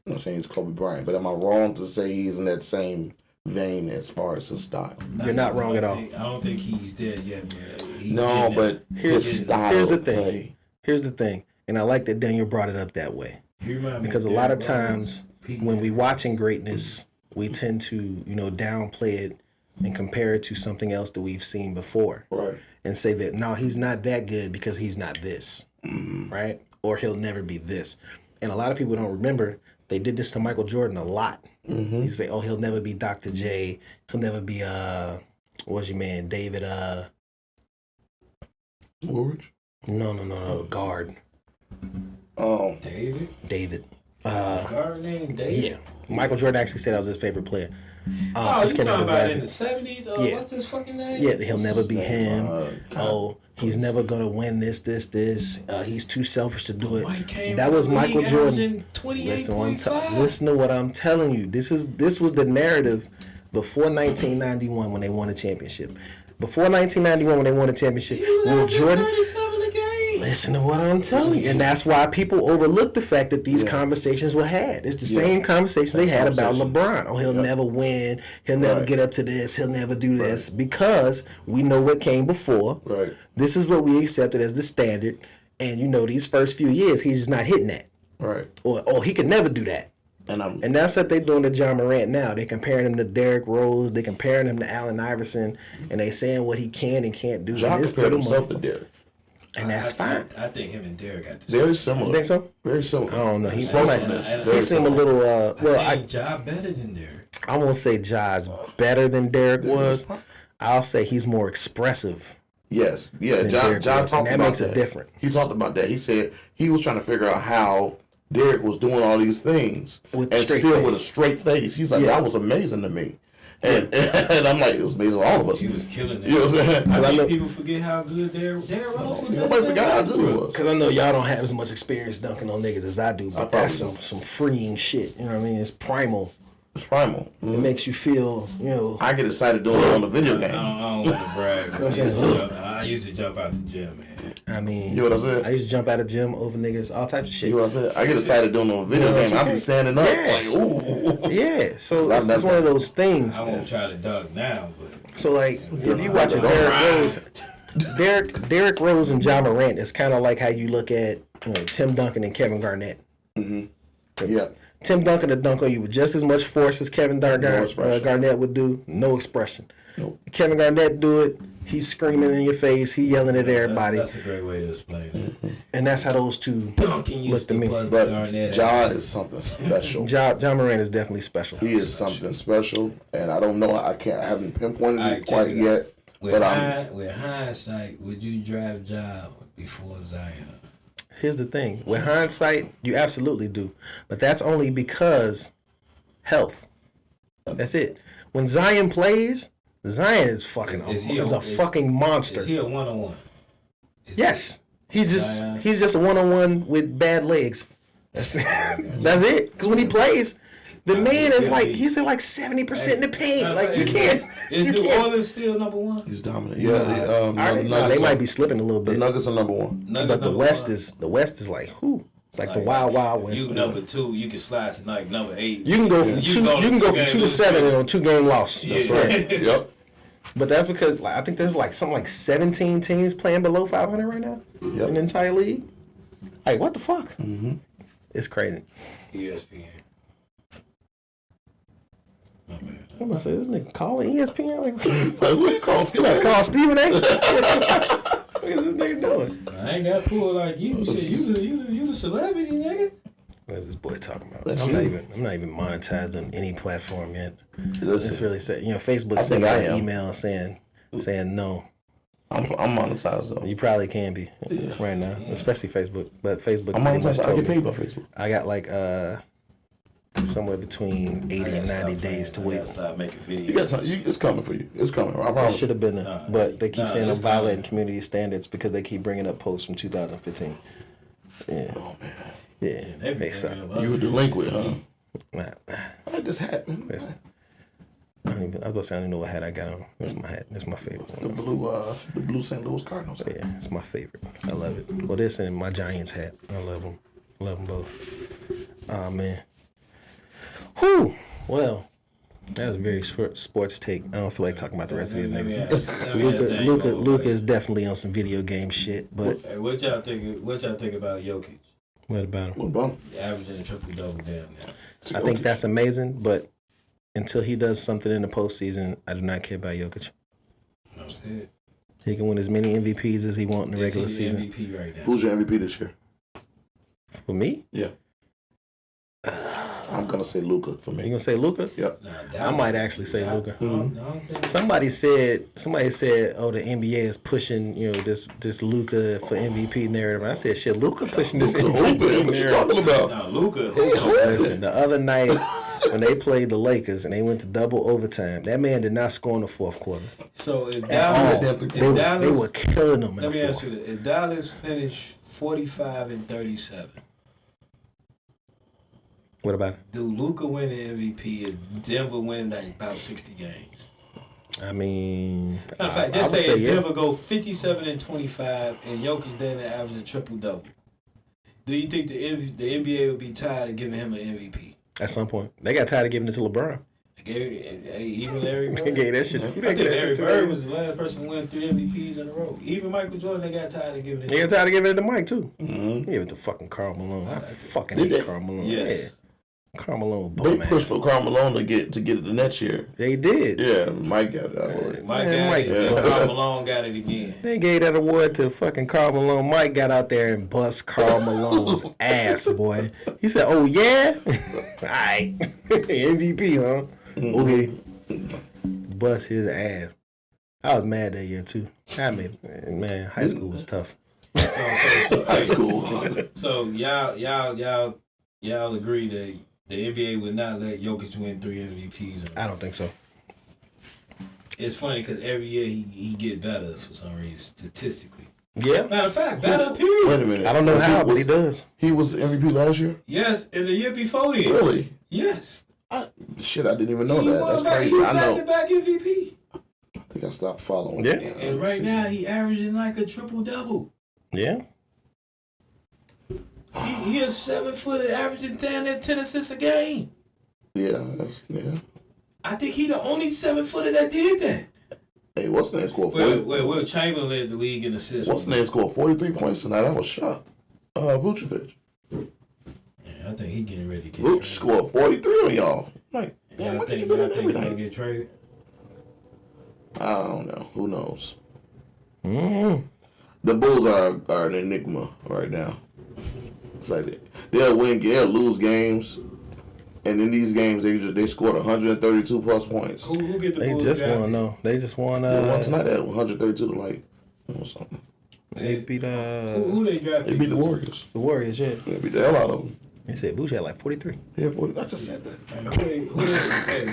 I'm not saying he's Kobe Bryant, but am I wrong to say he's in that same vein as far as his style? You're not wrong at all. I don't think he's dead yet, man. No, but his style. Here's the of thing. play. Here's the thing. And I like that Daniel brought it up that way. He remind me Because a of lot of Derrick times Rose. when we watching greatness, we tend to, downplay it and compare it to something else that we've seen before. Right. And say that, no, he's not that good because he's not this. Right? Or he'll never be this. And a lot of people don't remember they did this to Michael Jordan a lot. You say, oh, he'll never be Dr. J. He'll never be, what's your man, David, Woolridge? No, guard. David. Guard name David. Yeah. Michael Jordan actually said that was his favorite player. Oh, just you came out talking his about last- in the 70s? Yeah. What's this fucking name? Yeah, he'll never be him. God. He's never gonna win this. He's too selfish to do it. Mike came That was in the Michael league Jordan. averaging 28.5. Listen to what I'm telling you. This was the narrative before 1991 when they won a championship. Before 1991 when they won a championship, He was Will averaging Jordan? 37 a game. Listen to what I'm telling you. And that's why people overlook the fact that these conversations were had. It's the same conversation they had about LeBron. Oh, he'll never win. He'll never get up to this. He'll never do this. Because we know what came before. Right. This is what we accepted as the standard. And, these first few years, he's just not hitting that. Right. Or he could never do that. And that's what they're doing to John Morant now. They're comparing him to Derrick Rose. They're comparing him to Allen Iverson. And they saying what he can and can't do. John compared himself to Derrick. And that's fine. I think him and Derrick got the very similar. You think so? Very similar. I don't know. He Very seemed a little. I think Ja better than Derrick. I won't say Ja's better than Derrick was. I'll say he's more expressive. Yes. Yeah. John talked about that. Makes it different. He talked about that. He said he was trying to figure out how Derrick was doing all these things with a straight face. He's like, that was amazing to me. And I'm like, it was amazing to all of us. He was killing it. You know what I'm saying? I think people forget how good Derrick Rose was. Nobody forgot how good he was. Because I know y'all don't have as much experience dunking on niggas as I do, but that's some freeing shit. You know what I mean? It's primal. It's primal. It makes you feel, I get excited doing it on the video game. I don't want to brag. I used to jump out the gym, man. I mean, you know what I'm saying? I used to jump out of the gym over niggas, all types of shit. You know what I'm saying? I get excited doing it on a video game. I be standing up like, ooh. Yeah, so that's one of those things. I won't try to dunk now, but. So, like, if you watch Derrick Rose and John Morant, it's kind of like how you look at Tim Duncan and Kevin Garnett. Mm-hmm. Yeah. Tim Duncan would dunk on you with just as much force as Kevin Garnett would do. No expression. Nope. Kevin Garnett do it. He's screaming in your face. He yelling at everybody. That's a great way to explain it. And that's how those two look to me. But Ja is something special. John Morant is definitely special. He is something special, and I don't know. I haven't pinpointed it quite yet. With hindsight, would you draft Ja before Zion? Here's the thing. With hindsight, you absolutely do. But that's only because health. That's it. When Zion plays, Zion is fucking a fucking monster. Is he a one-on-one? Yes. He's just a one-on-one with bad legs. That's it. Because when he plays, the man is like, he's at like 70% in the paint. Like, you can't. Is New Orleans still number one? He's dominant. Yeah. They might be slipping a little bit. The Nuggets are number one. But the West is like, who? It's like the wild West. You number 2, you can slide to like number 8. You can go from 2 to 7 in a 2-game loss. That's right. Yep. But that's because I think there's like something like 17 teams playing below 500 right now in the entire league. Like, what the fuck? Mm-hmm. It's crazy. ESPN. Oh, man. I'm gonna say this nigga calling ESPN. Like, what you call Stephen A? Call Stephen A. What is this nigga doing? I ain't got pulled like you. You the celebrity, nigga. What is this boy talking about? I'm not even monetized on any platform yet. It's really sad. Facebook sent me an email saying no. I'm monetized though. You probably can be right now, especially Facebook. But Facebook, I'm monetized. I get paid by Facebook. I got like somewhere between 80 and 90 days to wait. Stop making videos. You got time. It's coming for you. It's coming. I promise. It should have been there, but they keep saying I'm violating community standards because they keep bringing up posts from 2015. Yeah. Oh man. Yeah, they suck. You were delinquent, huh? Nah. What just happened? Listen, I was about to say I don't even know what hat I got on. That's my hat. That's my favorite. The blue St. Louis Cardinals hat. Yeah, it's my favorite. I love it. Well, this and my Giants hat. I love them. Love them both. Oh man. Whew. Well, that was a very sports take. I don't feel like talking about the rest of these niggas. Luka is definitely on some video game shit. But hey, what y'all think about Jokic? What about him? What about him? Averaging a triple-double damn now. I think that's amazing, but until he does something in the postseason, I do not care about Jokic. That's it. He can win as many MVPs as he wants in the regular season. MVP right now. Who's your MVP this year? For me? Yeah. I'm gonna say Luka for me. You gonna say Luka? Yep. I might actually say Luka. Somebody said, oh, the NBA is pushing, this Luka for MVP narrative. And I said, shit, Luka pushing this MVP narrative. What you talking about? No, Luka. Listen, the other night when they played the Lakers and they went to double overtime, that man did not score in the fourth quarter. So if Dallas, Dallas, they were killing them in the fourth. Let me ask you this: if Dallas finished 45-37. What about it? Do Luka win the MVP if Denver win like about 60 games? I mean, Matter of fact, just say Denver go 57-25 and Jokic then average a triple-double. Do you think the NBA would be tired of giving him an MVP? At some point. They got tired of giving it to LeBron. Even Larry Bird. They gave that shit. I think Larry Bird was the last person to win 3 MVPs in a row. Even Michael Jordan, they got tired of giving it. They got tired of giving it to Mike too. He gave it to fucking Karl Malone. I fucking hate Karl Malone. Yes. Yeah. Karl Malone. They pushed for Karl Malone to get it the next year. They did. Yeah, Mike got that award. Mike got it. Karl Malone got it again. They gave that award to fucking Karl Malone. Mike got out there and bust Karl Malone's ass, boy. He said, "Oh yeah, all right, MVP, huh? Okay." Bust his ass. I was mad that year too. I mean, man, high school was tough. So High school. So y'all agree that the NBA would not let Jokic win 3 MVPs? I don't think so. It's funny because every year he get better for some reason statistically. Yeah. Matter of fact, better period. Wait a minute. I don't know how, but he does. He was MVP last year? Yes, and the year before then. Really? Yes. I didn't even know He that. was That's crazy. He I know. back MVP. I think I stopped following. Yeah. And right now he averaging like a triple-double. Yeah. He a 7-footer averaging 10 assists a game. Yeah. I think he the only 7-footer that did that. Hey, what's the name scored? Will Chamberlain led the league in assists. What's the name scored 43 points tonight? I was shocked. Vucevic. Yeah, I think he getting ready to get Vuce traded. scored 43 on y'all. Like, Yeah, I when think did you he's do that gonna every get traded. I don't know. Who knows? Mm. The Bulls are an enigma right now. It's like they'll lose games, and in these games they scored 132 plus points. Who get the They Bulls just drafted? won though. They just won. They won tonight at 132 to like something. They beat Who they drafted? They beat the Warriors. the Warriors. Yeah. They beat the hell out of them. They said Vuce had like 43. Yeah, 40. I just said that.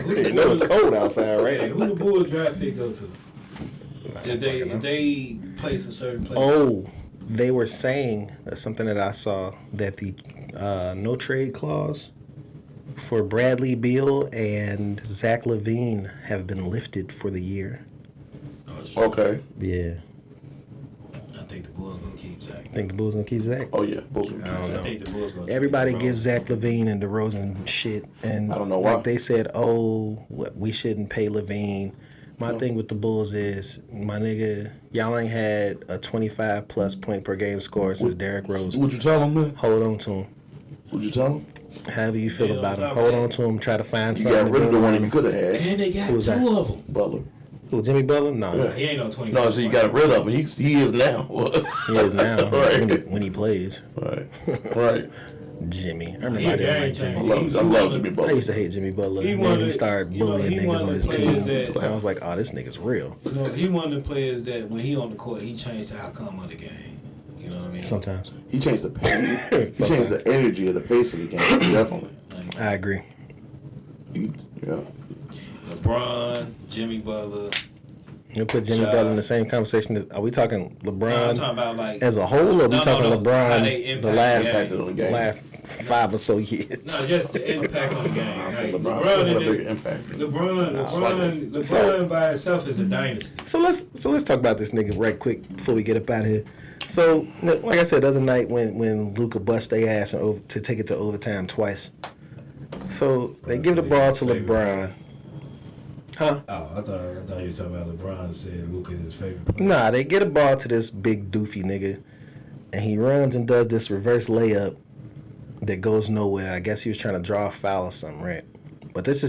Who You know it's cold outside, right? Who the Bulls draft pick go to? If they place a certain place. Oh, they were saying something that I saw that the no trade clause for Bradley Beal and Zach LaVine have been lifted for the year. Okay. Yeah. I think the Bulls gonna keep Zach. Think the Bulls gonna keep Zach? Oh yeah, Bulls. I think the Bulls gonna. Everybody take gives Zach LaVine and DeRozan shit, and I don't know why. Like they said, we shouldn't pay LaVine. My thing with the Bulls is, my nigga, y'all ain't had a 25 plus point per game score since Derrick Rose. Would you tell him, man? Hold on to him. Would you tell him? However you feel Yeah, about him, on top hold of on that. to him. Try to find You something. got rid of the one you could have had, And they got Who's two that? of them. Butler. Who, Jimmy Butler? No, He ain't no 25. No, so you got rid of him. He is now. he is now Right. when he plays. Right. Jimmy, I remember He I didn't game like Jimmy. changer. I love Jimmy I Butler. used to hate Jimmy Butler. He Then one he of- started you know, bullying he one niggas of on the his players team. that- I was like, oh, this nigga's real. You know, he one of the players that when he on the court, he changed the outcome of the game. You know what I mean? Sometimes. He changed the pace. He changed Sometimes. the energy of the pace of the game. Definitely. Like, I agree. Yeah. LeBron, Jimmy Butler. You put Jimmy Ja. Butler in the same conversation. Are we talking No, I'm LeBron talking about like as a whole, or are we talking How LeBron they the impact last the game. last 5 or so years? No, just the impact on the game. Like, LeBron LeBron, had a and big impact. LeBron So- by itself is a dynasty. So let's talk about this nigga right quick before we get up out of here. So like I said the other night when Luka bust their ass to take it to overtime twice. So they give the ball to LeBron. Huh? Oh, I thought you were talking about LeBron said Luka is his favorite player. Nah, they get a ball to this big doofy nigga, and he runs and does this reverse layup that goes nowhere. I guess he was trying to draw a foul or something, right? But was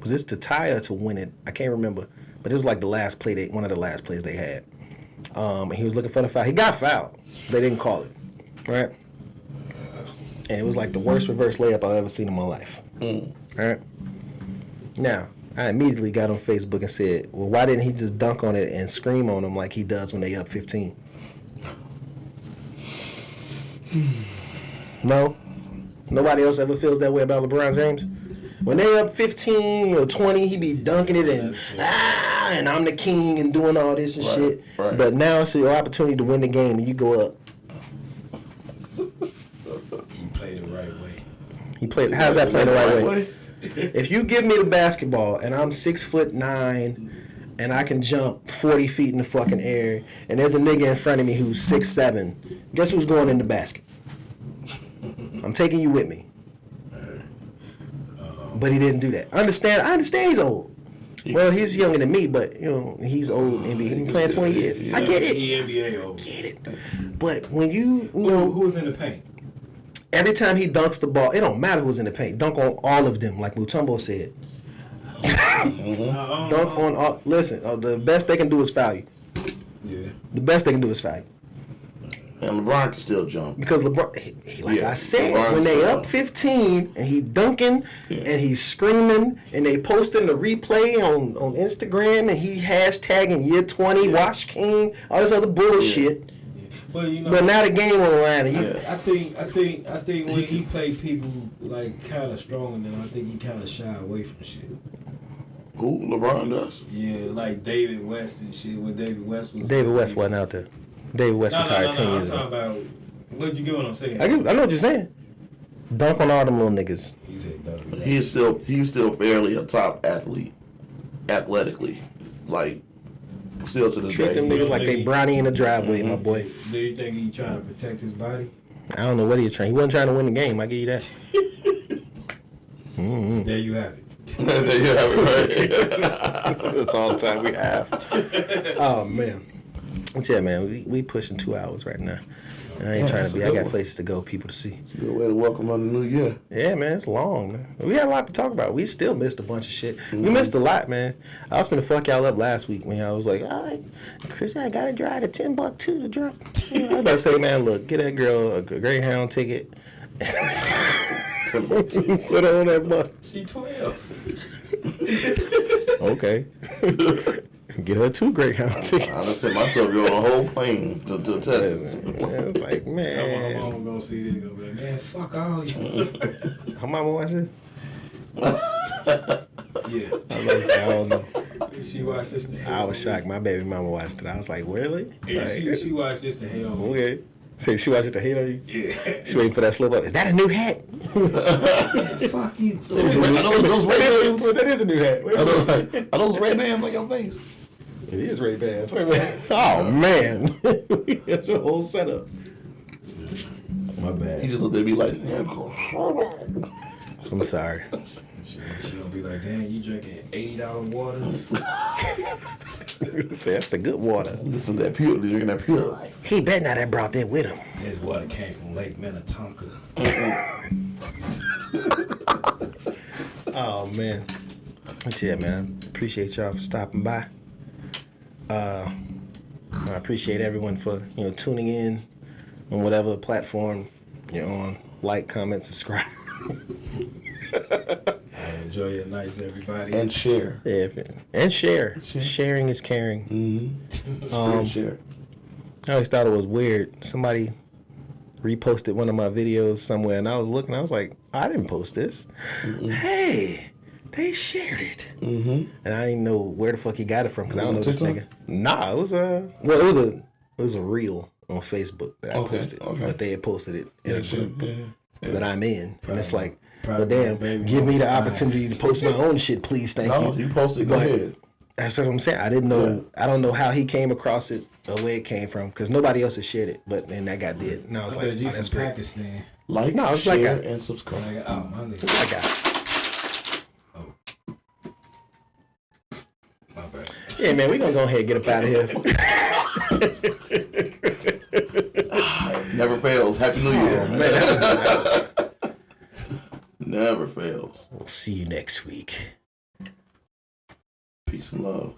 this to tie or to win it? I can't remember. But it was like the last play, one of the last plays they had. And he was looking for the foul. He got fouled. They didn't call it, right? And it was like the worst reverse layup I've ever seen in my life. All right? Now, I immediately got on Facebook and said, well, why didn't he just dunk on it and scream on them like he does when they up 15? No? Nobody else ever feels that way about LeBron James? When they up 15 or 20, he be dunking it and I'm the king and doing all this and shit. Right. But now it's your opportunity to win the game and you go up. He played the right way. He played. How's that playing the right way? If you give me the basketball and I'm 6'9", and I can jump 40 feet in the fucking air, and there's a nigga in front of me who's 6'7", guess who's going in the basket? I'm taking you with me. But he didn't do that. I understand he's old. Well, he's younger than me, but he's old. NBA. He's been playing 20 years. I get it. He NBA old. Get it. But when you know who's in the paint? Every time he dunks the ball, it don't matter who's in the paint. Dunk on all of them, like Mutombo said. Dunk on all. Listen, the best they can do is foul you. Yeah. The best they can do is foul you. And LeBron can still jump. Because LeBron, I said, LeBron when they up 15 and he dunking and he's screaming and they posting the replay on Instagram and he hashtagging year 20, Wash King, all this other bullshit. Yeah. But now the game on the line. I think when he played people like kind of stronger than I think he kind of shy away from shit. Who? LeBron does? Yeah, like David West and shit. When David West wasn't out there. David West retired 10 years ago. I'm talking about, what you get what I'm saying? I know what you're saying. Dunk on all them little niggas. He said dunk. He's still fairly a top athlete, athletically, like still to this Treat day. them niggas like they brownie in the driveway, my boy. Do you think he trying to protect his body? I don't know what he's trying. He wasn't trying to win the game. I give you that. There you have it. There you have it. Right? That's all the time we have. Oh man. But yeah, man, we pushing 2 hours right now. And I ain't trying to be. I got places to go, people to see. It's a good way to welcome on the new year. Yeah, man, it's long, man. We had a lot to talk about. We still missed a bunch of shit. We missed a lot, man. I was finna fuck y'all up last week when y'all was like, all right, Chris, I gotta drive the $10 too to drop. I was about to say, man, look, get that girl a Greyhound ticket. Put her on that bus. She 12. Okay. Get her 2 Greyhound tickets. I done sent my 12-year-old on a whole plane to Texas. It's like, man. My mama gonna see this, gonna be like, man, fuck all you. Her mama watching? Yeah. I don't know. She watched this to hate I was on shocked. My baby mama watched it. I was like, really? me. Like, She watched this to hate on me. okay. Say she watched it to hate on you? Yeah. She waiting for that slip up. Is that a new hat? Fuck you. Those Ray-Bans? That is a new hat. Are those Ray-Bans on your face? It is Ray-Bans. Oh, man. That's your whole setup. My bad. He just looked at me like, I'm sorry. She'll be like, damn, you drinking $80 waters? Say, that's the good water. listen to that pure, drinking that pure life. He better not have brought that with him. This water came from Lake Minnetonka. Oh, man. But yeah, man. Appreciate y'all for stopping by. I appreciate everyone for tuning in on whatever platform you're on. Like, comment, subscribe. Enjoy your nights, everybody. And share. Yeah, and share. Sharing is caring. Mm-hmm. Share. I always thought it was weird. Somebody reposted one of my videos somewhere, and I was looking. I was like, I didn't post this. Mm-hmm. Hey, they shared it, and I didn't know where the fuck he got it from because I don't know this nigga. Nah, it was it was a reel on Facebook that I posted, but they had posted it in a group that I'm in, and it's like, well, damn, give me the opportunity to post my own shit, please, thank you. No, you posted. Go ahead. That's what I'm saying. I didn't know. Yeah. I don't know how he came across it or where it came from because nobody else has shared it. But then that guy did, and I was like, you that's from great. Pakistan. Like, no, it's share, like and subscribe. Oh, my nigga. I got it. My bad. Yeah, man, we gonna go ahead and get up out of here. Never fails. Happy New Year. Oh, man. Never fails. We'll see you next week. Peace and love.